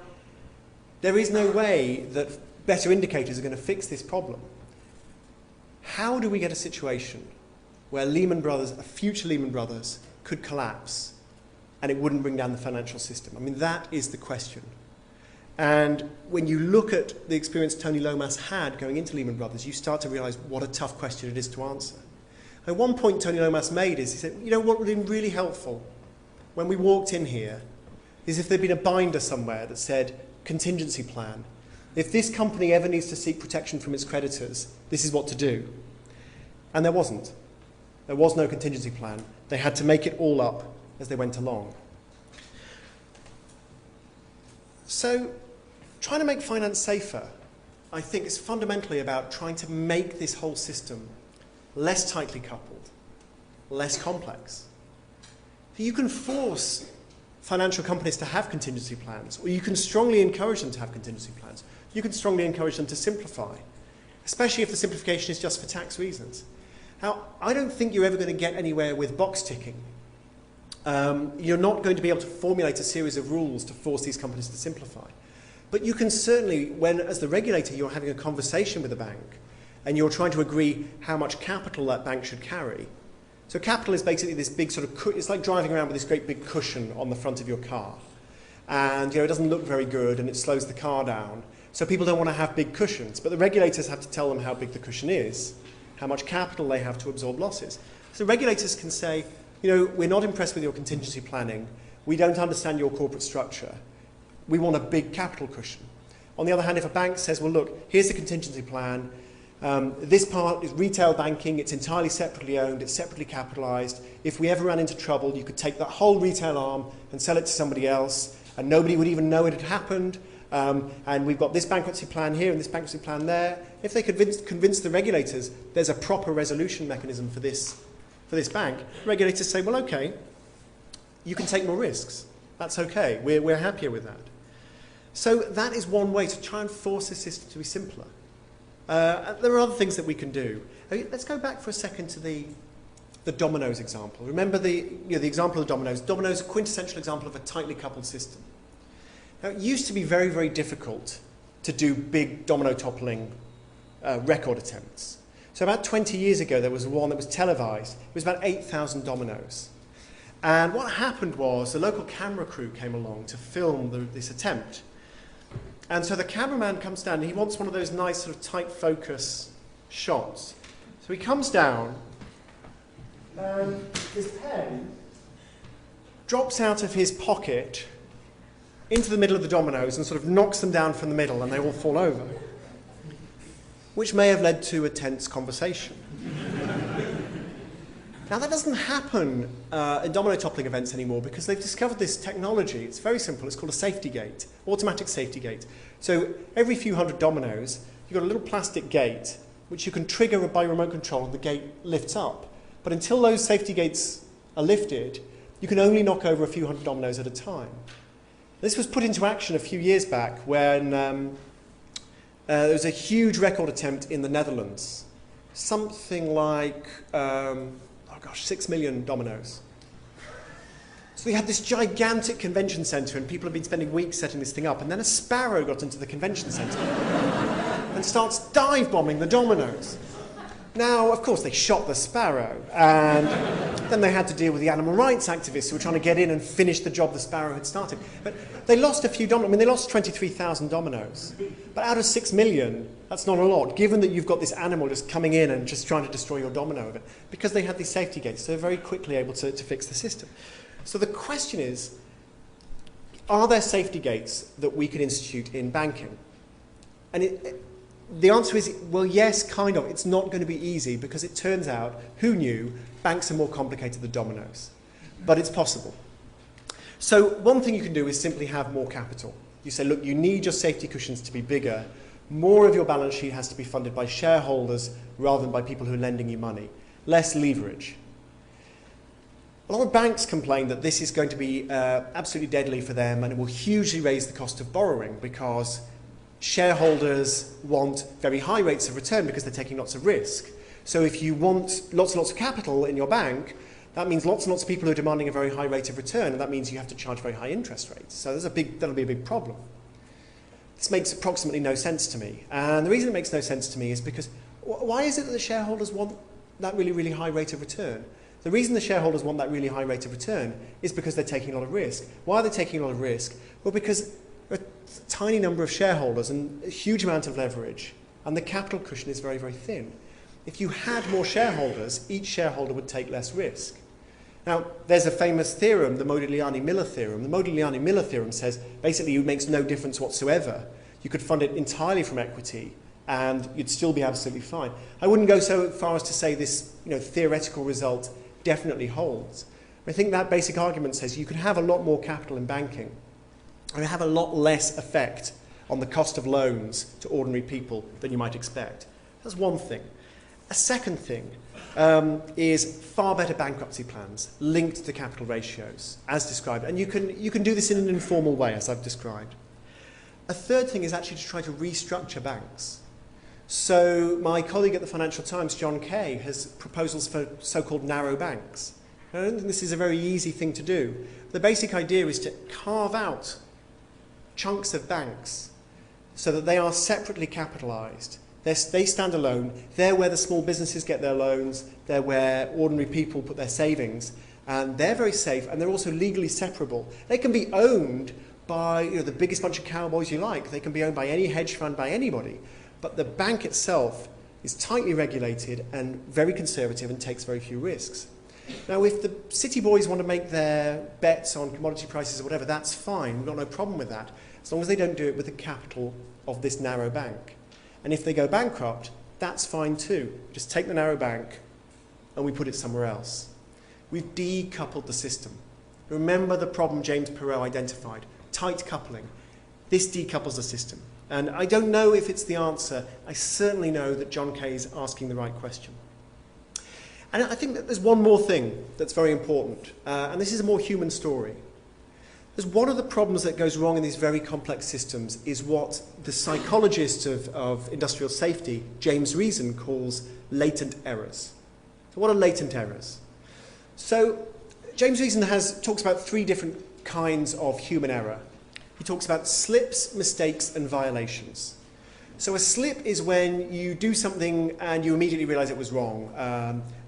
there is no way that better indicators are going to fix this problem. How do we get a situation where Lehman Brothers, a future Lehman Brothers, could collapse and it wouldn't bring down the financial system? I mean, that is the question. And when you look at the experience Tony Lomas had going into Lehman Brothers, you start to realize what a tough question it is to answer. And one point Tony Lomas made is, he said, you know what would have been really helpful when we walked in here is if there'd been a binder somewhere that said, contingency plan. If this company ever needs to seek protection from its creditors, this is what to do. And there wasn't. There was no contingency plan. They had to make it all up as they went along. So, trying to make finance safer, I think, is fundamentally about trying to make this whole system less tightly coupled, less complex. You can force financial companies to have contingency plans, or you can strongly encourage them to have contingency plans. You can strongly encourage them to simplify, especially if the simplification is just for tax reasons. Now, I don't think you're ever going to get anywhere with box ticking. You're not going to be able to formulate a series of rules to force these companies to simplify. But you can certainly, when, as the regulator, you're having a conversation with a bank, and you're trying to agree how much capital that bank should carry. So capital is basically this big sort of, it's like driving around with this great big cushion on the front of your car. And it doesn't look very good and it slows the car down. So people don't want to have big cushions, but the regulators have to tell them how big the cushion is, how much capital they have to absorb losses. So regulators can say, we're not impressed with your contingency planning, we don't understand your corporate structure, we want a big capital cushion. On the other hand, if a bank says, well look, here's the contingency plan, this part is retail banking, it's entirely separately owned, it's separately capitalized. If we ever ran into trouble, you could take that whole retail arm and sell it to somebody else, and nobody would even know it had happened. And we've got this bankruptcy plan here and this bankruptcy plan there. If they convince the regulators there's a proper resolution mechanism for this bank, regulators say, well, okay, you can take more risks. That's okay. We're happier with that. So that is one way to try and force the system to be simpler. There are other things that we can do. Let's go back for a second to the dominoes example. Remember the example of dominoes. Dominoes is a quintessential example of a tightly coupled system. Now, it used to be very, very difficult to do big domino toppling record attempts. So about 20 years ago, there was one that was televised. It was about 8,000 dominoes. And what happened was the local camera crew came along to film this attempt. And so the cameraman comes down, and he wants one of those nice sort of tight focus shots. So he comes down, and his pen drops out of his pocket into the middle of the dominoes and sort of knocks them down from the middle, and they all fall over, which may have led to a tense conversation. Now, that doesn't happen in domino toppling events anymore because they've discovered this technology. It's very simple. It's called a safety gate, automatic safety gate. So every few hundred dominoes, you've got a little plastic gate which you can trigger by remote control and the gate lifts up. But until those safety gates are lifted, you can only knock over a few hundred dominoes at a time. This was put into action a few years back when there was a huge record attempt in the Netherlands. Something like 6 million dominoes. So we had this gigantic convention centre and people had been spending weeks setting this thing up, and then a sparrow got into the convention centre and starts dive bombing the dominoes. Now, of course, they shot the sparrow, and then they had to deal with the animal rights activists who were trying to get in and finish the job the sparrow had started. But they lost a few dominoes. I mean, they lost 23,000 dominoes. But out of 6 million, that's not a lot, given that you've got this animal just coming in and just trying to destroy your domino of it. Because they had these safety gates, they're very quickly able to fix the system. So the question is, are there safety gates that we can institute in banking? And the answer is, well, yes, kind of. It's not going to be easy because it turns out, who knew, banks are more complicated than dominoes. But it's possible. So one thing you can do is simply have more capital. You say, look, you need your safety cushions to be bigger. More of your balance sheet has to be funded by shareholders rather than by people who are lending you money. Less leverage. A lot of banks complain that this is going to be absolutely deadly for them and it will hugely raise the cost of borrowing because shareholders want very high rates of return because they're taking lots of risk. So if you want lots and lots of capital in your bank, That means lots and lots of people who are demanding a very high rate of return, and that means you have to charge very high interest rates. So that'll be a big problem. This makes approximately no sense to me. And the reason it makes no sense to me is because why is it that the shareholders want that really, really high rate of return? The reason the shareholders want that really high rate of return is because they're taking a lot of risk. Why are they taking a lot of risk? Well, because a tiny number of shareholders and a huge amount of leverage, and the capital cushion is very, very thin. If you had more shareholders, each shareholder would take less risk. Now, there's a famous theorem, the Modigliani-Miller theorem. The Modigliani-Miller theorem says basically it makes no difference whatsoever. You could fund it entirely from equity and you'd still be absolutely fine. I wouldn't go so far as to say this theoretical result definitely holds. I think that basic argument says you can have a lot more capital in banking and have a lot less effect on the cost of loans to ordinary people than you might expect. That's one thing. A second thing is far better bankruptcy plans linked to capital ratios, as described. And you can do this in an informal way, as I've described. A third thing is actually to try to restructure banks. So my colleague at the Financial Times, John Kay, has proposals for so-called narrow banks. I don't think this is a very easy thing to do. The basic idea is to carve out chunks of banks so that they are separately capitalized. They stand alone. They're where the small businesses get their loans. They're where ordinary people put their savings. And they're very safe, and they're also legally separable. They can be owned by the biggest bunch of cowboys you like. They can be owned by any hedge fund, by anybody. But the bank itself is tightly regulated and very conservative and takes very few risks. Now, if the city boys want to make their bets on commodity prices or whatever, that's fine. We've got no problem with that, as long as they don't do it with the capital of this narrow bank. And if they go bankrupt, that's fine too. Just take the narrow bank and we put it somewhere else. We've decoupled the system. Remember the problem James Perot identified, tight coupling. This decouples the system. And I don't know if it's the answer. I certainly know that John Kay is asking the right question. And I think that there's one more thing that's very important, and this is a more human story. There's one of the problems that goes wrong in these very complex systems is what the psychologist of industrial safety, James Reason, calls latent errors. So what are latent errors? So James Reason talks about three different kinds of human error. He talks about slips, mistakes, and violations. So a slip is when you do something and you immediately realize it was wrong.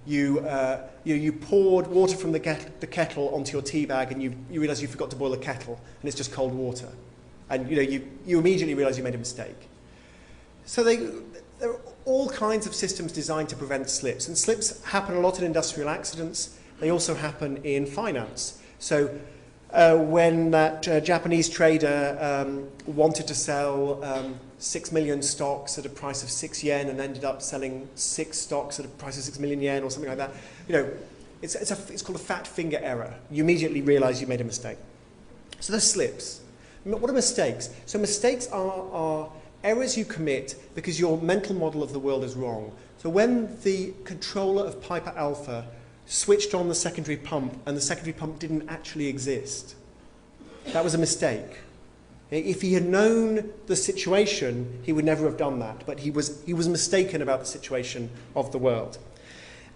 You poured water from the kettle onto your tea bag and you realize you forgot to boil the kettle and it's just cold water. And you immediately realize you made a mistake. So there are all kinds of systems designed to prevent slips. And slips happen a lot in industrial accidents. They also happen in finance. So when that Japanese trader wanted to sell 6 million stocks at a price of 6 yen and ended up selling 6 stocks at a price of 6 million yen or something like that, it's called a fat finger error. You immediately realize you made a mistake. So there's slips. What are mistakes? So mistakes are errors you commit because your mental model of the world is wrong. So when the controller of Piper Alpha switched on the secondary pump and the secondary pump didn't actually exist, that was a mistake. If he had known the situation, he would never have done that. But he was mistaken about the situation of the world.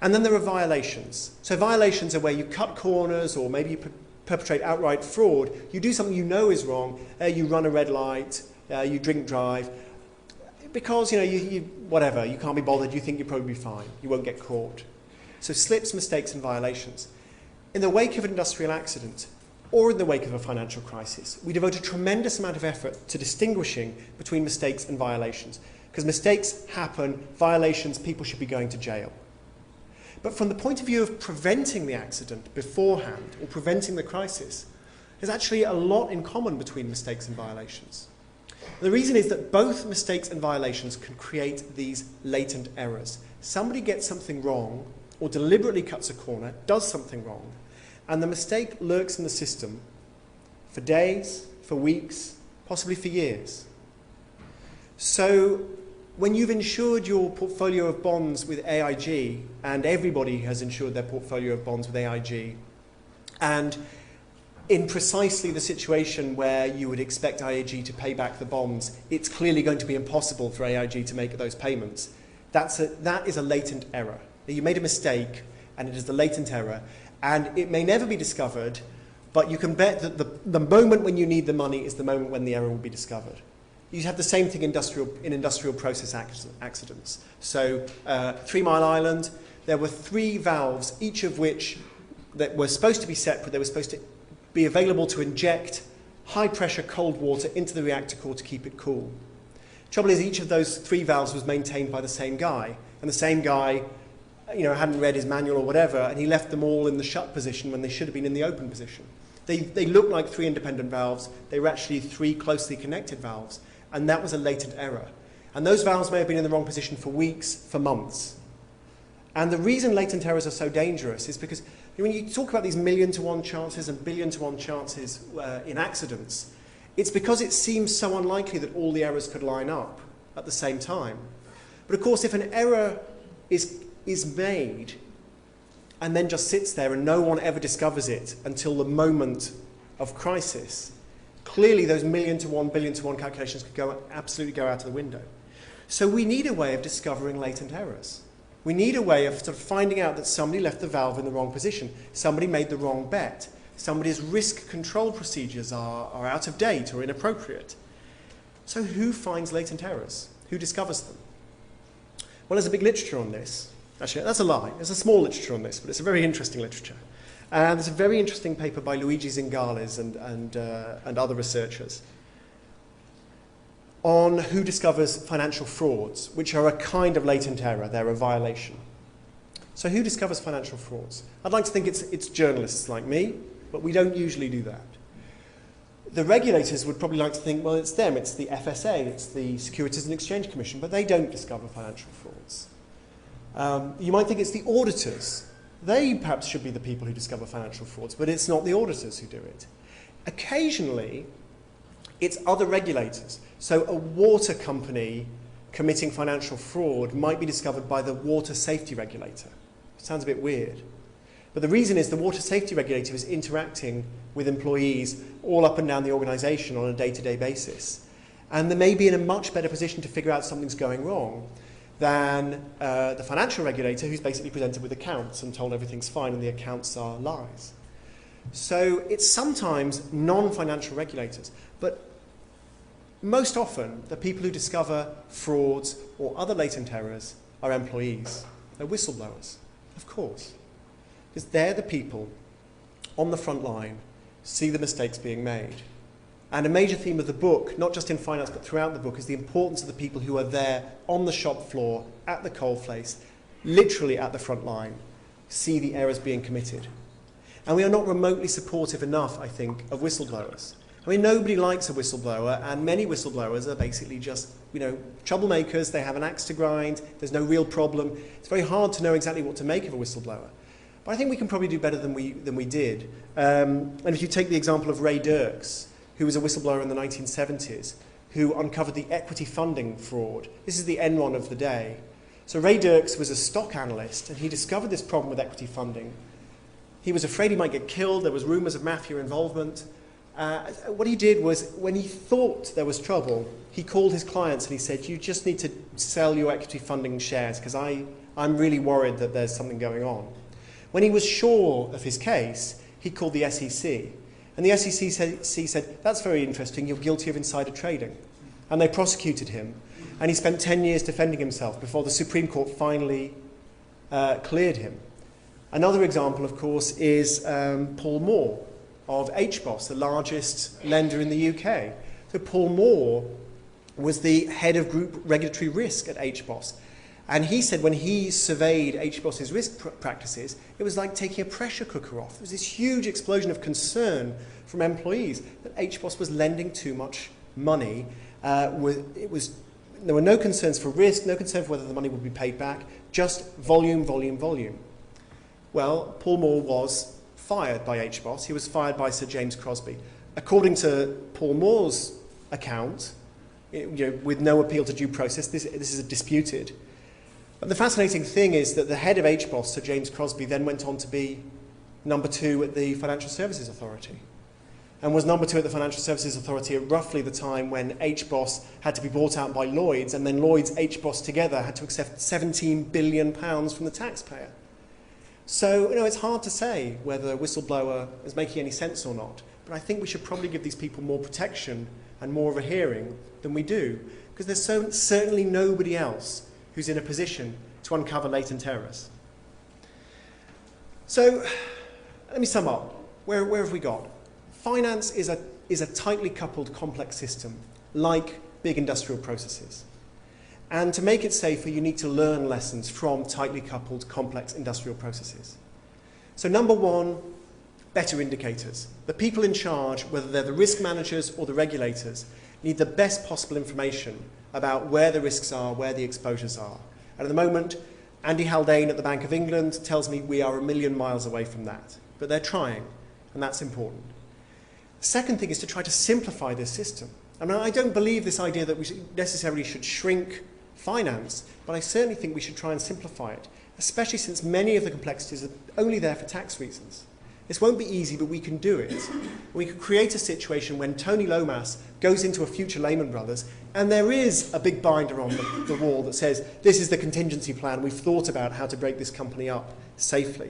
And then there are violations. So violations are where you cut corners or maybe you perpetrate outright fraud. You do something you know is wrong. You run a red light. You drink drive. Because, whatever, you can't be bothered. You think you'll probably be fine. You won't get caught. So slips, mistakes, and violations. In the wake of an industrial accident, or in the wake of a financial crisis, we devote a tremendous amount of effort to distinguishing between mistakes and violations. Because mistakes happen, violations, people should be going to jail. But from the point of view of preventing the accident beforehand, or preventing the crisis, there's actually a lot in common between mistakes and violations. The reason is that both mistakes and violations can create these latent errors. Somebody gets something wrong, or deliberately cuts a corner, does something wrong, and the mistake lurks in the system for days, for weeks, possibly for years. So when you've insured your portfolio of bonds with AIG, and everybody has insured their portfolio of bonds with AIG, and in precisely the situation where you would expect AIG to pay back the bonds, it's clearly going to be impossible for AIG to make those payments. That is a latent error. You made a mistake, and it is the latent error. And it may never be discovered, but you can bet that the moment when you need the money is the moment when the error will be discovered. You have the same thing in industrial process accidents. So 3 Mile Island, there were 3 valves, each of which that were supposed to be separate. They were supposed to be available to inject high-pressure cold water into the reactor core to keep it cool. Trouble is, each of those 3 valves was maintained by the same guy, and the same guy, hadn't read his manual or whatever, and he left them all in the shut position when they should have been in the open position. They looked like 3 independent valves. They were actually 3 closely connected valves, and that was a latent error. And those valves may have been in the wrong position for weeks, for months. And the reason latent errors are so dangerous is because when you talk about these 1,000,000-to-1 chances and 1,000,000,000-to-1 chances in accidents, it's because it seems so unlikely that all the errors could line up at the same time. But of course, if an error is made and then just sits there and no one ever discovers it until the moment of crisis, clearly those 1,000,000-to-1, 1,000,000,000-to-1 calculations could absolutely go out of the window. So we need a way of discovering latent errors. We need a way of sort of finding out that somebody left the valve in the wrong position, somebody made the wrong bet, somebody's risk control procedures are out of date or inappropriate. So who finds latent errors? Who discovers them? Well, there's a big literature on this. Actually, that's a lie. There's a small literature on this, but it's a very interesting literature. And there's a very interesting paper by Luigi Zingales and other researchers on who discovers financial frauds, which are a kind of latent error. They're a violation. So who discovers financial frauds? I'd like to think it's journalists like me, but we don't usually do that. The regulators would probably like to think, well, it's them, it's the FSA, it's the Securities and Exchange Commission, but they don't discover financial frauds. You might think it's the auditors. They perhaps should be the people who discover financial frauds, but it's not the auditors who do it. Occasionally, it's other regulators. So a water company committing financial fraud might be discovered by the water safety regulator. It sounds a bit weird. But the reason is the water safety regulator is interacting with employees all up and down the organisation on a day-to-day basis. And they may be in a much better position to figure out something's going wrong than the financial regulator, who's basically presented with accounts and told everything's fine and the accounts are lies. So it's sometimes non-financial regulators, but most often the people who discover frauds or other latent errors are employees. They're whistleblowers, of course, because they're the people on the front line, see the mistakes being made. And a major theme of the book, not just in finance but throughout the book, is the importance of the people who are there on the shop floor, at the coalface, literally at the front line, see the errors being committed. And we are not remotely supportive enough, I think, of whistleblowers. I mean, nobody likes a whistleblower, and many whistleblowers are basically just, troublemakers. They have an axe to grind. There's no real problem. It's very hard to know exactly what to make of a whistleblower. But I think we can probably do better than we did. And if you take the example of Ray Dirks, who was a whistleblower in the 1970s, who uncovered the equity funding fraud. This is the Enron of the day. So Ray Dirks was a stock analyst, and he discovered this problem with equity funding. He was afraid he might get killed. There was rumors of mafia involvement. What he did was, when he thought there was trouble, he called his clients and he said, you just need to sell your equity funding shares because I'm really worried that there's something going on. When he was sure of his case, he called the SEC. And the SEC said, that's very interesting, you're guilty of insider trading. And they prosecuted him. And he spent 10 years defending himself before the Supreme Court finally cleared him. Another example, of course, is Paul Moore of HBOS, the largest lender in the UK. So Paul Moore was the head of group regulatory risk at HBOS. And he said when he surveyed HBOS's risk practices, it was like taking a pressure cooker off. There was this huge explosion of concern from employees that HBOS was lending too much money. There were no concerns for risk, no concern for whether the money would be paid back, just volume, volume, volume. Well, Paul Moore was fired by HBOS. He was fired by Sir James Crosby. According to Paul Moore's account, with no appeal to due process, this is disputed. But the fascinating thing is that the head of HBOS, Sir James Crosby, then went on to be number 2 at the Financial Services Authority, and was number 2 at the Financial Services Authority at roughly the time when HBOS had to be bought out by Lloyds, and then Lloyds HBOS together had to accept £17 billion from the taxpayer. So, it's hard to say whether a whistleblower is making any sense or not, but I think we should probably give these people more protection and more of a hearing than we do, because there's certainly nobody else who's in a position to uncover latent errors. So, let me sum up. Where have we got? Finance is a tightly coupled complex system, like big industrial processes. And to make it safer, you need to learn lessons from tightly coupled complex industrial processes. So number one, better indicators. The people in charge, whether they're the risk managers or the regulators, need the best possible information about where the risks are, where the exposures are. And at the moment, Andy Haldane at the Bank of England tells me we are 1,000,000 miles away from that. But they're trying, and that's important. The second thing is to try to simplify this system. I mean, I don't believe this idea that we necessarily should shrink finance, but I certainly think we should try and simplify it, especially since many of the complexities are only there for tax reasons. This won't be easy, but we can do it. We could create a situation when Tony Lomas goes into a future Lehman Brothers, and there is a big binder on the wall that says, this is the contingency plan, we've thought about how to break this company up safely.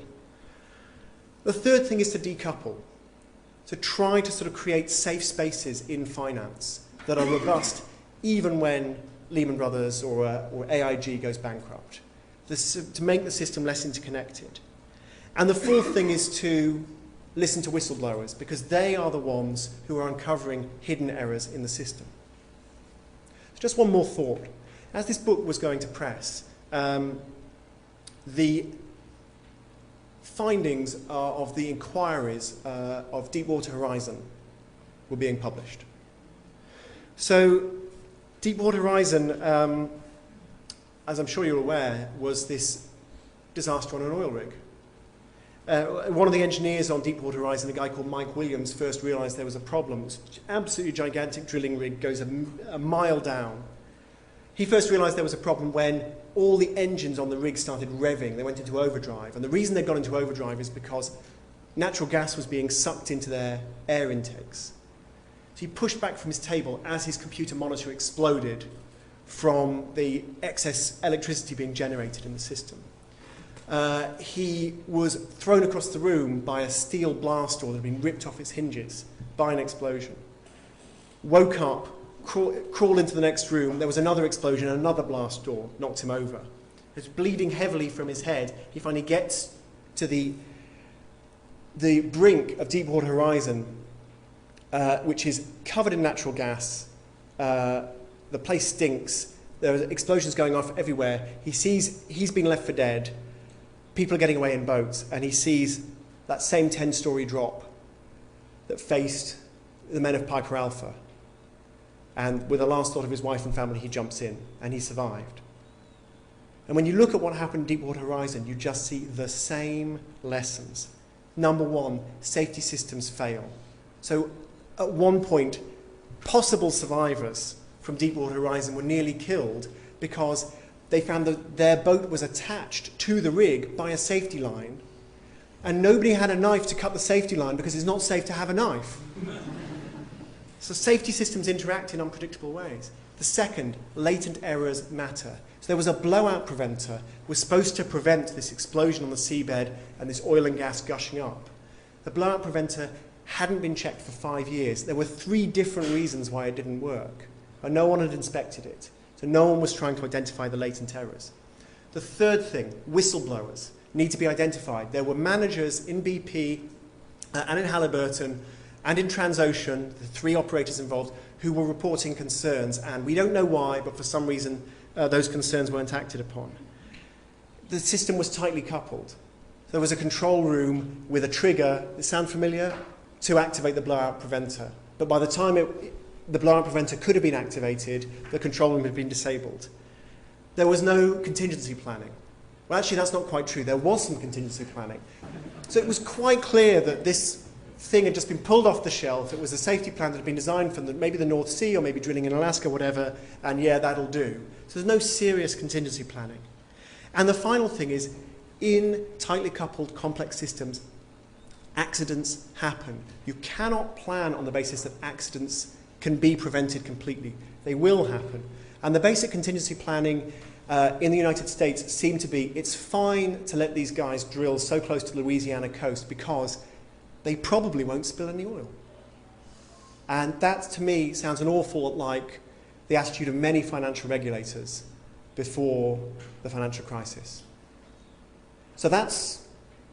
The third thing is to decouple, to try to sort of create safe spaces in finance that are robust even when Lehman Brothers or AIG goes bankrupt, to make the system less interconnected. And the fourth thing is to listen to whistleblowers, because they are the ones who are uncovering hidden errors in the system. Just one more thought. As this book was going to press, the findings of the inquiries of Deepwater Horizon were being published. So Deepwater Horizon, as I'm sure you're aware, was this disaster on an oil rig. One of the engineers on Deepwater Horizon, a guy called Mike Williams, first realized there was a problem. It was an absolutely gigantic drilling rig, goes a mile down. He first realized there was a problem when all the engines on the rig started revving. They went into overdrive. And the reason they got into overdrive is because natural gas was being sucked into their air intakes. So he pushed back from his table as his computer monitor exploded from the excess electricity being generated in the system. He was thrown across the room by a steel blast door that had been ripped off its hinges by an explosion. Woke up, crawled into the next room. There was another explosion, another blast door knocked him over. He was bleeding heavily from his head. He finally gets to the brink of Deepwater Horizon, which is covered in natural gas. The place stinks. There are explosions going off everywhere. He sees he's been left for dead. People are getting away in boats, and he sees that same 10-story drop that faced the men of Piper Alpha. And with the last thought of his wife and family, he jumps in, and he survived. And when you look at what happened in Deepwater Horizon, you just see the same lessons. Number one, safety systems fail. So at one point, possible survivors from Deepwater Horizon were nearly killed because they found that their boat was attached to the rig by a safety line, and nobody had a knife to cut the safety line because it's not safe to have a knife. So safety systems interact in unpredictable ways. The second, latent errors matter. So there was a blowout preventer, was supposed to prevent this explosion on the seabed and this oil and gas gushing up. The blowout preventer hadn't been checked for 5 years. There were 3 different reasons why it didn't work, and no one had inspected it. So no one was trying to identify the latent errors. The third thing, whistleblowers need to be identified. There were managers in BP and in Halliburton and in Transocean, the 3 operators involved, who were reporting concerns, and we don't know why, but for some reason those concerns weren't acted upon. The system was tightly coupled. There was a control room with a trigger, does it sound familiar? To activate the blowout preventer. But by the time the blowout preventer could have been activated, the control room had been disabled. There was no contingency planning. Well, actually, that's not quite true. There was some contingency planning. So it was quite clear that this thing had just been pulled off the shelf. It was a safety plan that had been designed for maybe the North Sea or maybe drilling in Alaska, whatever, and yeah, that'll do. So there's no serious contingency planning. And the final thing is, in tightly coupled complex systems, accidents happen. You cannot plan on the basis that accidents can be prevented completely. They will happen. And the basic contingency planning in the United States seem to be, it's fine to let these guys drill so close to the Louisiana coast because they probably won't spill any oil. And that, to me, sounds an awful lot like the attitude of many financial regulators before the financial crisis. So that's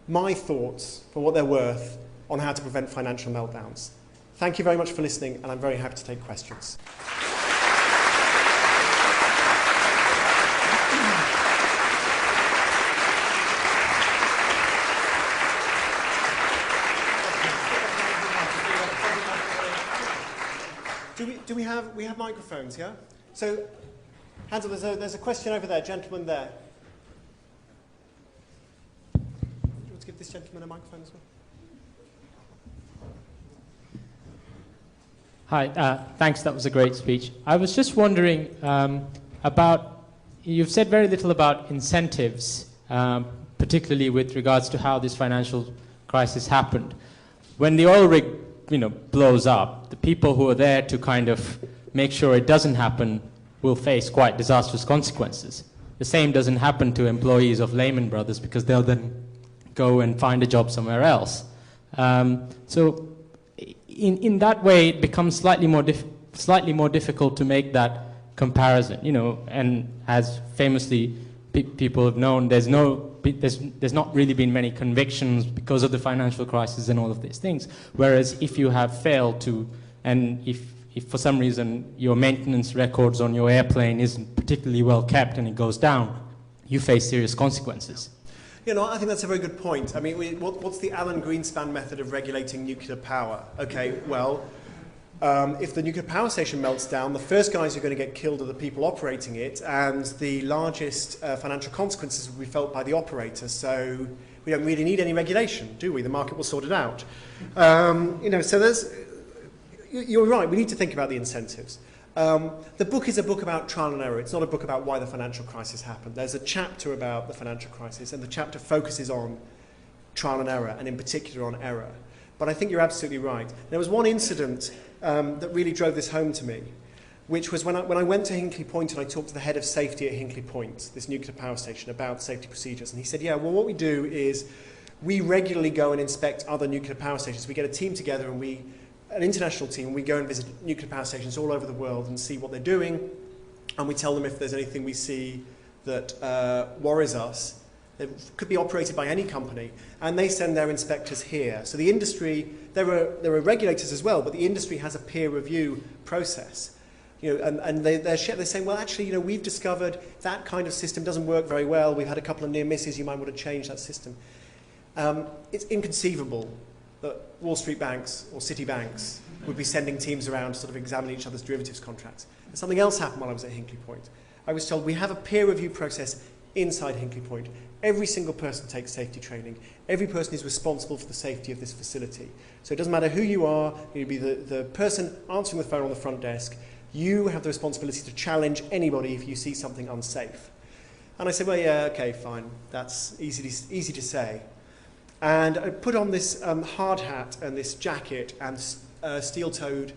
my thoughts, for what they're worth, on how to prevent financial meltdowns. Thank you very much for listening, and I'm very happy to take questions. Do we have microphones, yeah? So, hands up, there's a question over there, gentleman there. Do you want to give this gentleman a microphone as well? Hi, thanks, that was a great speech. I was just wondering about, you've said very little about incentives, particularly with regards to how this financial crisis happened. When the oil rig blows up, the people who are there to kind of make sure it doesn't happen will face quite disastrous consequences. The same doesn't happen to employees of Lehman Brothers because they'll then go and find a job somewhere else. So in that way, it becomes slightly more difficult to make that comparison, and as famously people have known, there's not really been many convictions because of the financial crisis and all of these things. Whereas if you have failed to, and if for some reason your maintenance records on your airplane isn't particularly well kept and it goes down, you face serious consequences. I think that's a very good point. I mean, what's the Alan Greenspan method of regulating nuclear power? Okay, well, if the nuclear power station melts down, the first guys who are going to get killed are the people operating it, and the largest financial consequences will be felt by the operator. So we don't really need any regulation, do we? The market will sort it out. So you're right, we need to think about the incentives. The book is a book about trial and error. It's not a book about why the financial crisis happened. There's a chapter about the financial crisis, and the chapter focuses on trial and error, and in particular on error. But I think you're absolutely right. There was one incident that really drove this home to me, which was when I went to Hinkley Point and I talked to the head of safety at Hinkley Point, this nuclear power station, about safety procedures. And he said, yeah, well, what we do is we regularly go and inspect other nuclear power stations. We get a team together, and an international team, and we go and visit nuclear power stations all over the world and see what they're doing. And we tell them if there's anything we see that worries us. It could be operated by any company, and they send their inspectors here. So the industry, there are regulators as well, but the industry has a peer review process. And they're saying, well, actually, we've discovered that kind of system doesn't work very well. We've had a couple of near misses. You might want to change that system. It's inconceivable that Wall Street banks or city banks would be sending teams around to sort of examine each other's derivatives contracts. And something else happened while I was at Hinkley Point. I was told we have a peer review process inside Hinkley Point. Every single person takes safety training. Every person is responsible for the safety of this facility. So it doesn't matter who you are, you'll be the person answering the phone on the front desk. You have the responsibility to challenge anybody if you see something unsafe. And I said, well, yeah, okay, fine. That's easy to say. And I put on this hard hat and this jacket and steel-toed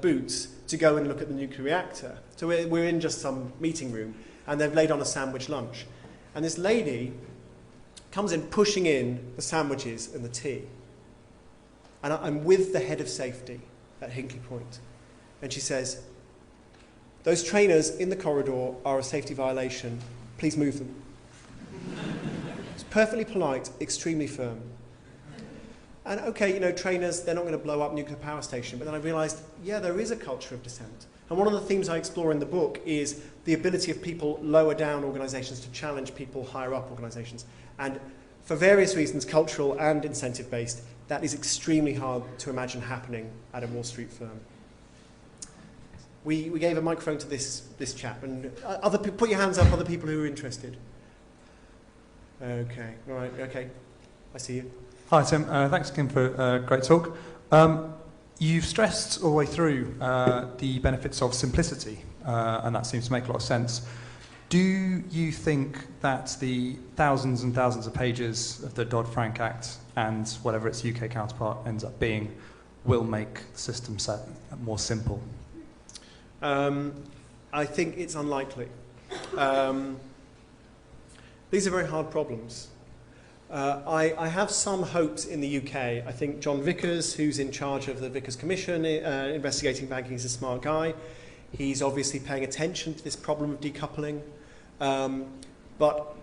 boots to go and look at the nuclear reactor. So we're in just some meeting room, and they've laid on a sandwich lunch. And this lady comes in pushing in the sandwiches and the tea. And I'm with the head of safety at Hinkley Point. And she says, those trainers in the corridor are a safety violation. Please move them. It's perfectly polite, extremely firm. And okay, trainers, they're not going to blow up nuclear power station. But then I realized, yeah, there is a culture of dissent. And one of the themes I explore in the book is the ability of people lower down organizations to challenge people higher up organizations. And for various reasons, cultural and incentive-based, that is extremely hard to imagine happening at a Wall Street firm. We gave a microphone to this chap, and put your hands up, other people who are interested. Okay, all right, okay, I see you. Hi Tim, thanks again for a great talk. You've stressed all the way through the benefits of simplicity, and that seems to make a lot of sense. Do you think that the thousands and thousands of pages of the Dodd-Frank Act and whatever its UK counterpart ends up being will make the system set more simple? I think it's unlikely. These are very hard problems. I have some hopes in the UK. I think John Vickers, who's in charge of the Vickers Commission investigating banking, is a smart guy. He's obviously paying attention to this problem of decoupling. But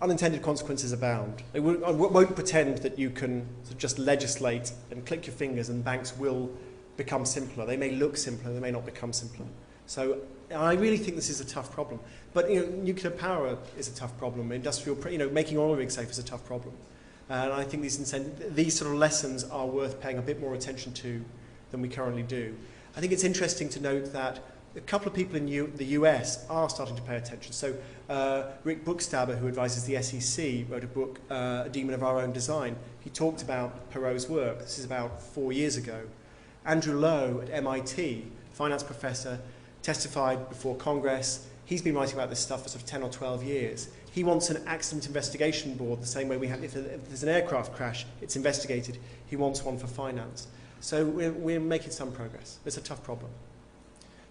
unintended consequences abound. I won't pretend that you can sort of just legislate and click your fingers and banks will become simpler. They may look simpler, they may not become simpler. So I really think this is a tough problem. But nuclear power is a tough problem. Making oil rigs safe is a tough problem. And I think these sort of lessons are worth paying a bit more attention to than we currently do. I think it's interesting to note that a couple of people in the US are starting to pay attention. So Rick Buchstaber, who advises the SEC, wrote a book, A Demon of Our Own Design. He talked about Perot's work. This is about 4 years ago. Andrew Lowe at MIT, finance professor, testified before Congress. He's been writing about this stuff for sort of 10 or 12 years. He wants an accident investigation board, the same way we have, if there's an aircraft crash, it's investigated. He wants one for finance. So we're making some progress. It's a tough problem.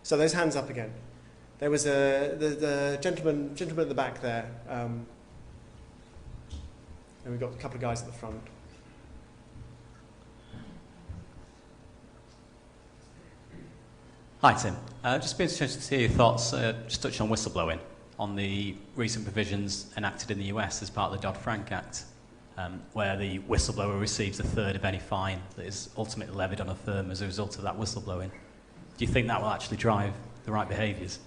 So those hands up again. There was the gentleman at the back there. And we've got a couple of guys at the front. Hi, Tim. Just be interested to hear your thoughts, just touching on whistleblowing, on the recent provisions enacted in the US as part of the Dodd-Frank Act, where the whistleblower receives a third of any fine that is ultimately levied on a firm as a result of that whistleblowing. Do you think that will actually drive the right behaviours?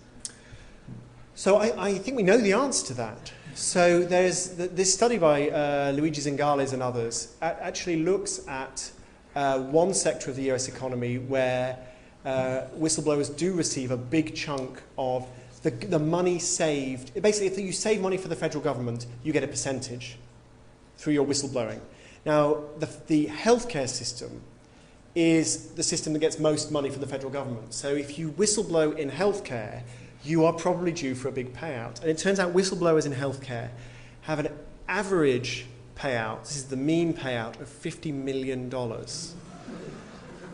So I think we know the answer to that. So there's this study by Luigi Zingales and others actually looks at one sector of the US economy where whistleblowers do receive a big chunk of the money saved. Basically, if you save money for the federal government, you get a percentage through your whistleblowing. Now, the healthcare system is the system that gets most money from the federal government. So if you whistleblow in healthcare, you are probably due for a big payout. And it turns out whistleblowers in healthcare have an average payout, this is the mean payout, of $50 million.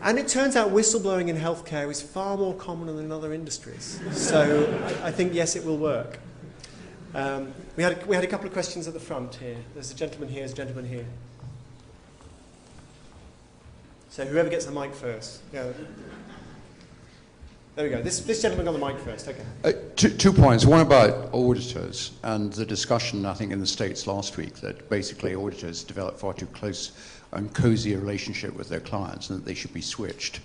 And it turns out whistleblowing in healthcare is far more common than in other industries. So I think, yes, it will work. We had a couple of questions at the front here. There's a gentleman here, there's a gentleman here. So whoever gets the mic first. Yeah. There we go. This gentleman got the mic first. Okay. Two points. One about auditors and the discussion, I think, in the States last week that basically auditors develop far too close and cozy a relationship with their clients and that they should be switched.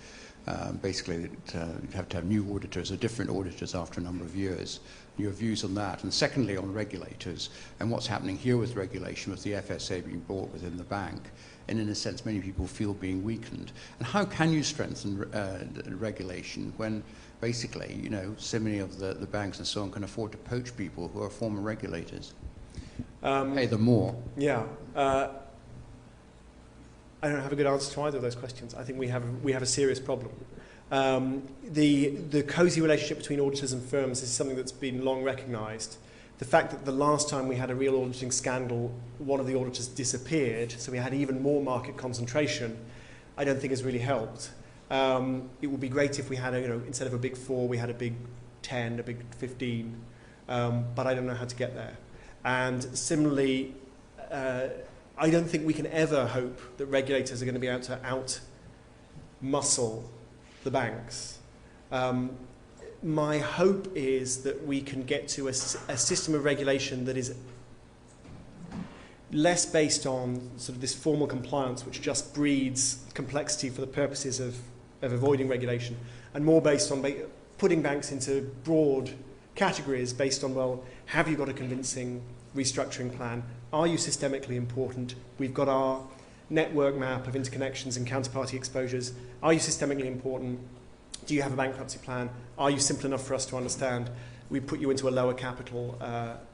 Basically, you'd have to have new auditors or different auditors after a number of years. Your views on that. And secondly, on regulators and what's happening here with regulation, with the FSA being brought within the bank. And in a sense, many people feel being weakened. And how can you strengthen regulation when basically, so many of the banks and so on can afford to poach people who are former regulators? Pay them more. Yeah. I don't have a good answer to either of those questions. I think we have a serious problem. The cozy relationship between auditors and firms is something that's been long recognised. The fact that the last time we had a real auditing scandal, one of the auditors disappeared, so we had even more market concentration, I don't think has really helped. It would be great if we had, instead of a big 4, we had a big 10, a big 15, but I don't know how to get there. And similarly, I don't think we can ever hope that regulators are going to be able to out-muscle the banks. My hope is that we can get to a system of regulation that is less based on sort of this formal compliance, which just breeds complexity for the purposes of avoiding regulation, and more based on putting banks into broad categories based on, well, have you got a convincing restructuring plan? Are you systemically important? We've got our network map of interconnections and counterparty exposures. Are you systemically important? Do you have a bankruptcy plan? Are you simple enough for us to understand? We put you into a lower capital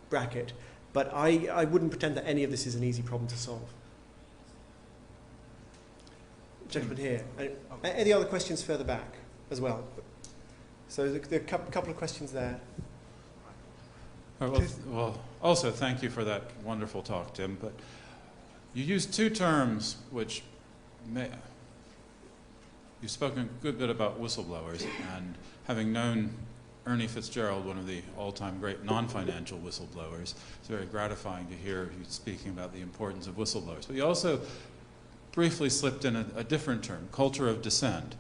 bracket. But I wouldn't pretend that any of this is an easy problem to solve. Gentleman here. Any other questions further back as well? So there are a couple of questions there. Well, also thank you for that wonderful talk, Tim. But you used two terms which you've spoken a good bit about whistleblowers, and having known Ernie Fitzgerald, one of the all-time great non-financial whistleblowers. It's very gratifying to hear you speaking about the importance of whistleblowers. But you also briefly slipped in a different term, culture of dissent.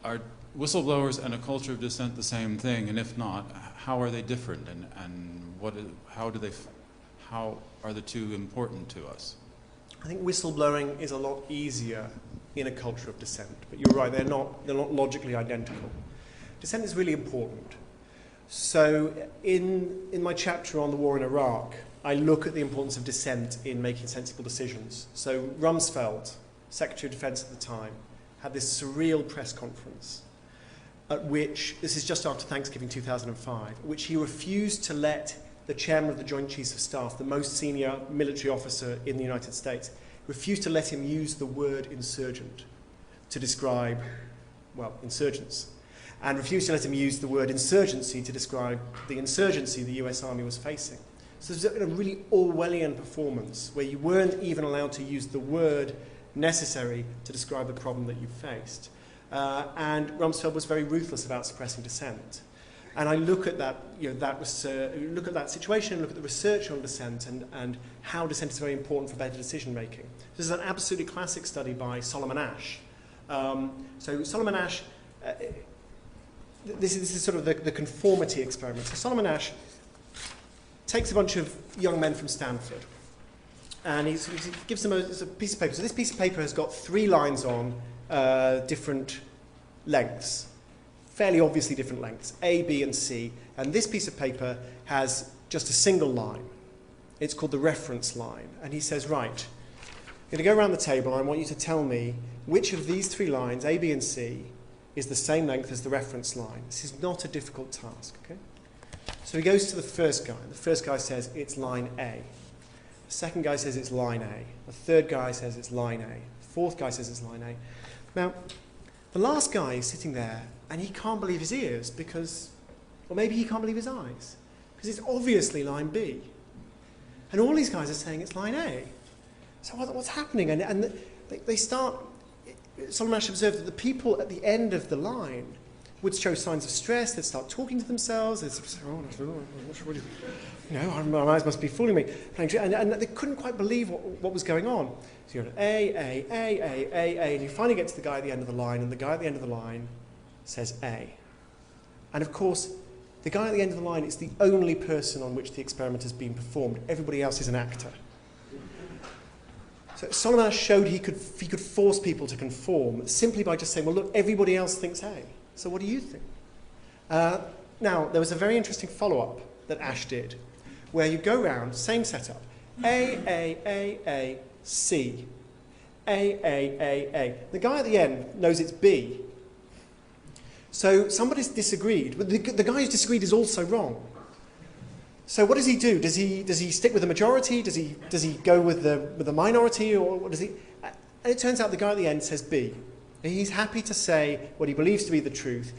Are whistleblowers and a culture of dissent the same thing? And if not, how are they different? And how are the two important to us? I think whistleblowing is a lot easier in a culture of dissent. But you're right, they're not logically identical. Dissent is really important. So in my chapter on the war in Iraq, I look at the importance of dissent in making sensible decisions. So Rumsfeld, Secretary of Defense at the time, had this surreal press conference at which, this is just after Thanksgiving 2005, at which he refused to let the chairman of the Joint Chiefs of Staff, the most senior military officer in the United States, refused to let him use the word insurgent to describe, well, insurgents, and refused to let him use the word insurgency to describe the insurgency the US Army was facing. So there's a really Orwellian performance where you weren't even allowed to use the word necessary to describe the problem that you faced. And Rumsfeld was very ruthless about suppressing dissent. And I look at that, look at that situation, look at the research on dissent and how dissent is very important for better decision making. This is an absolutely classic study by Solomon Asch. So Solomon Asch, this is sort of the conformity experiment. So Solomon Asch takes a bunch of young men from Stanford and he gives them a piece of paper. So this piece of paper has got 3 lines on different lengths, fairly obviously different lengths, A, B, and C. And this piece of paper has just a single line. It's called the reference line. And he says, right, I'm going to go around the table and I want you to tell me which of these 3 lines, A, B, and C, is the same length as the reference line. This is not a difficult task, okay? So he goes to the first guy. The first guy says it's line A. The second guy says it's line A. The third guy says it's line A. The fourth guy says it's line A. Now, the last guy is sitting there and he can't believe his ears because, or maybe he can't believe his eyes, because it's obviously line B. And all these guys are saying it's line A. So what's happening? And they start, Solomon Asch observed that the people at the end of the line would show signs of stress, they'd start talking to themselves, they'd say, my eyes must be fooling me. And they couldn't quite believe what was going on. So you're A, and you finally get to the guy at the end of the line, and the guy at the end of the line says A. And of course, the guy at the end of the line is the only person on which the experiment has been performed. Everybody else is an actor. So Solomon Asch showed he could force people to conform simply by just saying, well, look, everybody else thinks A. So what do you think? Now, there was a very interesting follow-up that Asch did, where you go around, same setup, A, C, A. The guy at the end knows it's B. So somebody's disagreed, but the guy who's disagreed is also wrong. So what does he do? Does he stick with the majority? Does he go with the minority, or what does he? And it turns out the guy at the end says B. He's happy to say what he believes to be the truth,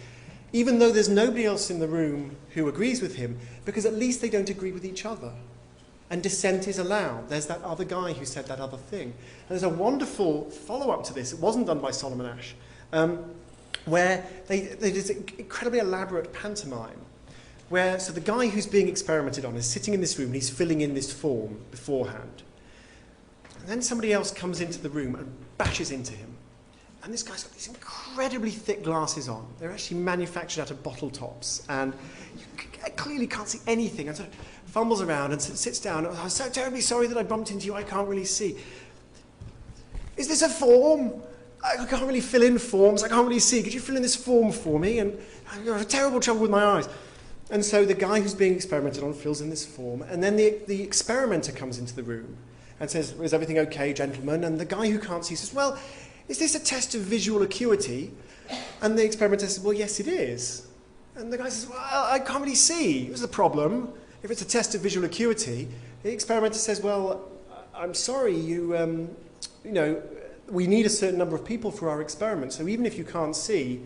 even though there's nobody else in the room who agrees with him, because at least they don't agree with each other. And dissent is allowed. There's that other guy who said that other thing. And there's a wonderful follow-up to this. It wasn't done by Solomon Asch, where they did this incredibly elaborate pantomime, where so the guy who's being experimented on is sitting in this room and he's filling in this form beforehand. And then somebody else comes into the room and bashes into him. And this guy's got these incredibly thick glasses on. They're actually manufactured out of bottle tops. And you clearly can't see anything. And so fumbles around and sits down. I'm so terribly sorry that I bumped into you. I can't really see. Is this a form? I can't really fill in forms. I can't really see. Could you fill in this form for me? And I have terrible trouble with my eyes. And so the guy who's being experimented on fills in this form. And then the experimenter comes into the room and says, is everything okay, gentlemen? And the guy who can't see says, well, is this a test of visual acuity? And the experimenter says, well, yes, it is. And the guy says, well, I can't really see. What's the problem? If it's a test of visual acuity, the experimenter says, well, I'm sorry, we need a certain number of people for our experiment. So even if you can't see,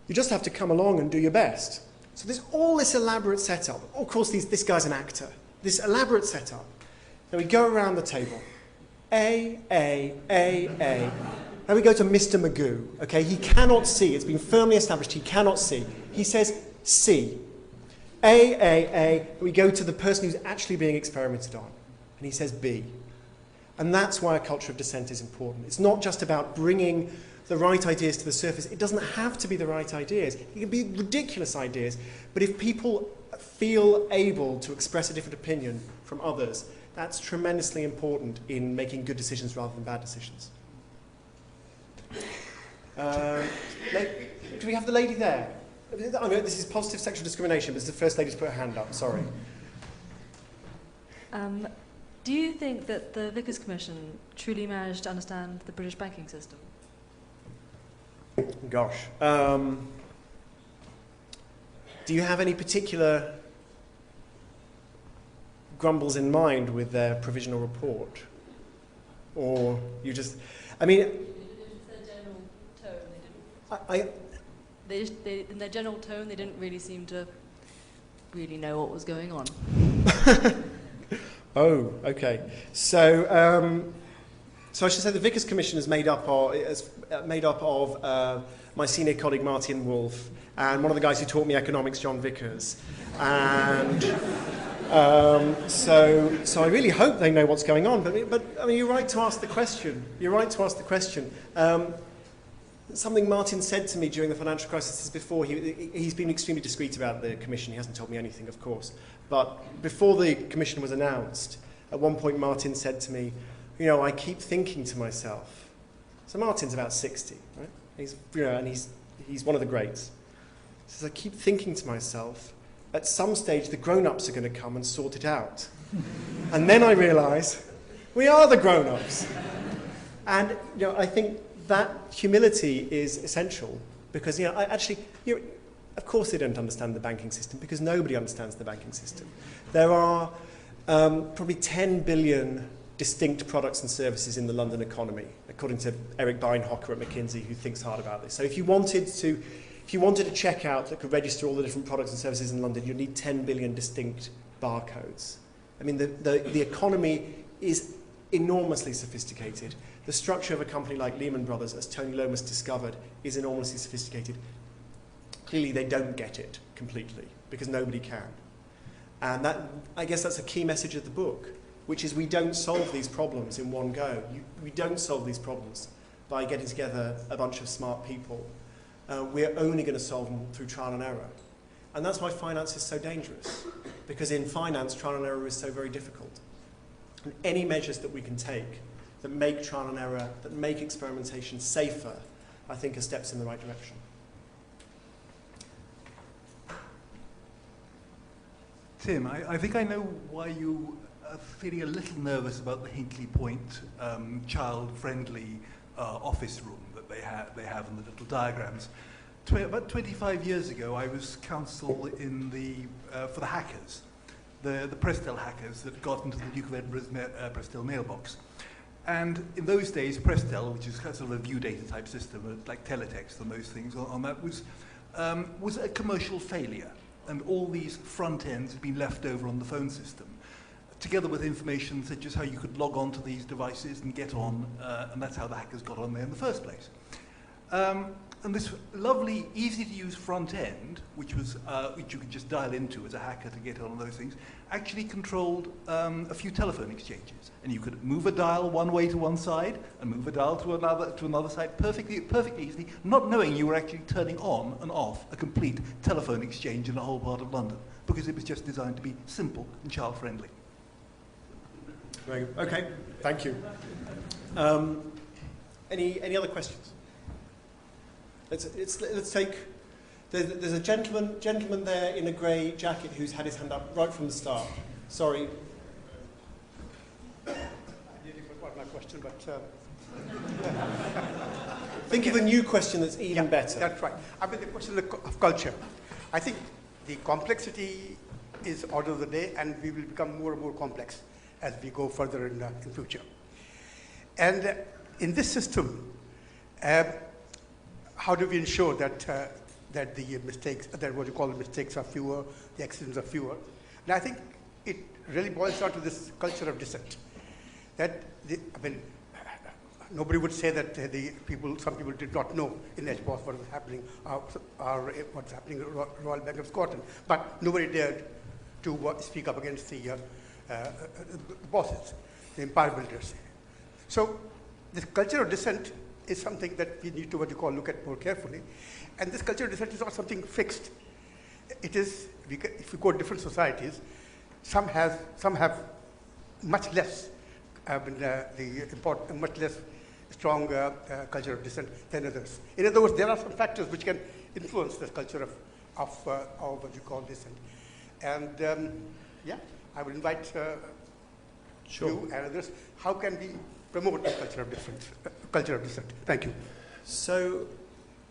you just have to come along and do your best. So there's all this elaborate setup. Of course, this guy's an actor. This elaborate setup. Then we go around the table. A. Then we go to Mr. Magoo. Okay, he cannot see. It's been firmly established he cannot see. He says, C. A, we go to the person who's actually being experimented on, and he says B. And that's why a culture of dissent is important. It's not just about bringing the right ideas to the surface. It doesn't have to be the right ideas. It can be ridiculous ideas. But if people feel able to express a different opinion from others, that's tremendously important in making good decisions rather than bad decisions. Do we have the lady there? I know this is positive sexual discrimination, but it's the first lady to put her hand up. Sorry. Do you think that the Vickers Commission truly managed to understand the British banking system? Gosh. Do you have any particular grumbles in mind with their provisional report? Or you just... I mean... It's their general tone. In their general tone, they didn't really seem to really know what was going on. Oh, okay. So I should say the Vickers Commission is made up of my senior colleague Martin Wolf and one of the guys who taught me economics, John Vickers. And so I really hope they know what's going on. But I mean, you're right to ask the question. Something Martin said to me during the financial crisis before, he's been extremely discreet about the commission. He hasn't told me anything, of course. But before the commission was announced, at one point Martin said to me, I keep thinking to myself. So Martin's about 60, right? And he's one of the greats. He says, I keep thinking to myself, at some stage the grown-ups are going to come and sort it out. And then I realise, we are the grown-ups. And I think that humility is essential because, of course they don't understand the banking system because nobody understands the banking system. There are probably 10 billion distinct products and services in the London economy, according to Eric Beinhocker at McKinsey, who thinks hard about this. So if you wanted a checkout that could register all the different products and services in London, you'd need 10 billion distinct barcodes. I mean, the economy is enormously sophisticated. The structure of a company like Lehman Brothers, as Tony Lomas discovered, is enormously sophisticated. Clearly, they don't get it completely, because nobody can. And I guess that's a key message of the book, which is we don't solve these problems in one go. We don't solve these problems by getting together a bunch of smart people. We're only going to solve them through trial and error. And that's why finance is so dangerous, because in finance, trial and error is so very difficult. And any measures that we can take that make trial and error, that make experimentation safer, I think are steps in the right direction. Tim, I think I know why you are feeling a little nervous about the Hinkley Point child-friendly office room that they have in the little diagrams. About 25 years ago, I was counsel for the hackers, the Prestel hackers that got into the Duke of Edinburgh's Prestel mailbox. And in those days, Prestel, which is sort of a view data type system, like teletext and those things on that, was a commercial failure. And all these front ends had been left over on the phone system, together with information such as how you could log on to these devices and get on, and that's how the hackers got on there in the first place. And this lovely, easy-to-use front end, which you could just dial into as a hacker to get on those things, actually controlled a few telephone exchanges. And you could move a dial one way to one side and move a dial to another side perfectly easily, not knowing you were actually turning on and off a complete telephone exchange in a whole part of London, because it was just designed to be simple and child-friendly. Very good. Okay, thank you. Any other questions? Let's take. There's a gentleman there in a grey jacket who's had his hand up right from the start. Sorry. I nearly forgot my question, but think of a new question that's even better. That's right. I mean, the question of culture. I think the complexity is order of the day, and we will become more and more complex as we go further in future. And in this system, how do we ensure that the mistakes, that what you call the mistakes, are fewer, the accidents are fewer? And I think it really boils down to this culture of dissent. That nobody would say that some people did not know in HBOS what was happening, what's happening at Royal Bank of Scotland. But nobody dared to speak up against the bosses, the empire builders. So this culture of dissent is something that we need to look at more carefully. And this culture of dissent is not something fixed. It is, if we go to different societies, some have much less much less strong culture of dissent than others. In other words, there are some factors which can influence this culture of what you call dissent. And yeah, I would invite you and others. How can we promote the culture of dissent? Thank you. So,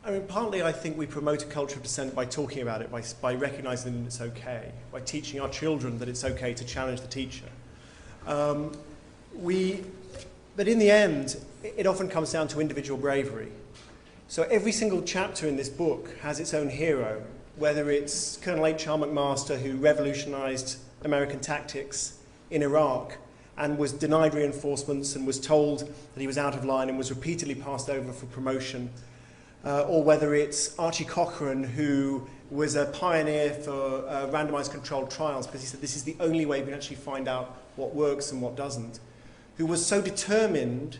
I mean, partly I think we promote a culture of dissent by talking about it, by recognizing that it's okay, by teaching our children that it's okay to challenge the teacher. But in the end, it often comes down to individual bravery. So every single chapter in this book has its own hero, whether it's Colonel H.R. McMaster, who revolutionized American tactics in Iraq and was denied reinforcements and was told that he was out of line and was repeatedly passed over for promotion, or whether it's Archie Cochrane, who was a pioneer for randomized controlled trials because he said this is the only way we can actually find out what works and what doesn't, who was so determined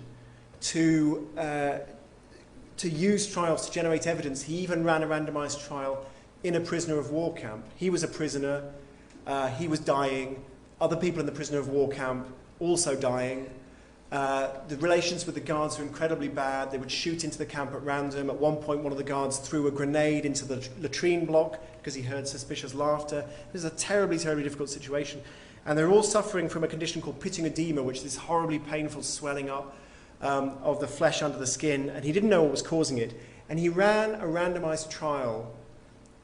to use trials to generate evidence, he even ran a randomized trial in a prisoner of war camp. He was a prisoner, he was dying, other people in the prisoner of war camp also dying. The relations with the guards were incredibly bad. They would shoot into the camp at random. At one point, one of the guards threw a grenade into the latrine block because he heard suspicious laughter. This is a terribly, terribly difficult situation. And they're all suffering from a condition called pitting edema, which is this horribly painful swelling up of the flesh under the skin. And he didn't know what was causing it. And he ran a randomized trial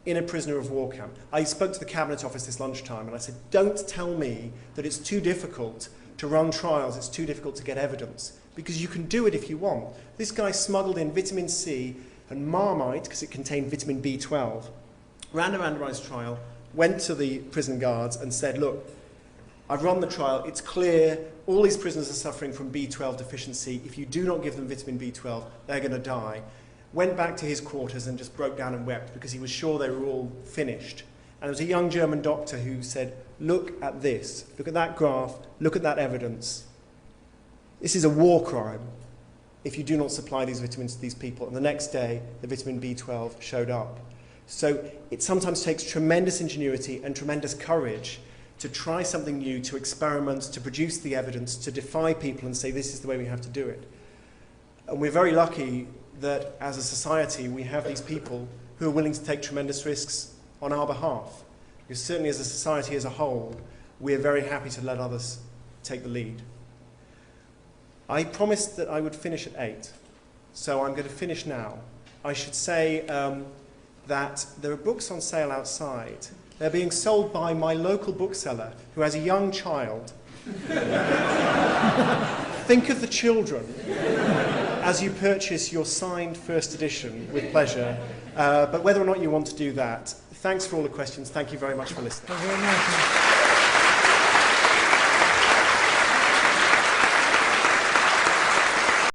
in a prisoner of war camp. I spoke to the Cabinet Office this lunchtime, and I said, don't tell me that it's too difficult to run trials, it's too difficult to get evidence, because you can do it if you want. This guy smuggled in vitamin C and Marmite, because it contained vitamin B12, ran a randomized trial, went to the prison guards and said, look, I've run the trial, it's clear, all these prisoners are suffering from B12 deficiency. If you do not give them vitamin B12, they're going to die. Went back to his quarters and just broke down and wept because he was sure they were all finished. And there was a young German doctor who said, look at this, look at that graph, look at that evidence. This is a war crime if you do not supply these vitamins to these people. And the next day, the vitamin B12 showed up. So it sometimes takes tremendous ingenuity and tremendous courage to try something new, to experiment, to produce the evidence, to defy people and say this is the way we have to do it. And we're very lucky that as a society we have these people who are willing to take tremendous risks on our behalf. Because certainly as a society as a whole, we're very happy to let others take the lead. I promised that I would finish at 8, so I'm going to finish now. I should say that there are books on sale outside. They're being sold by my local bookseller who has a young child. Think of the children as you purchase your signed first edition with pleasure. But whether or not you want to do that, thanks for all the questions. Thank you very much for listening. Thank you very much.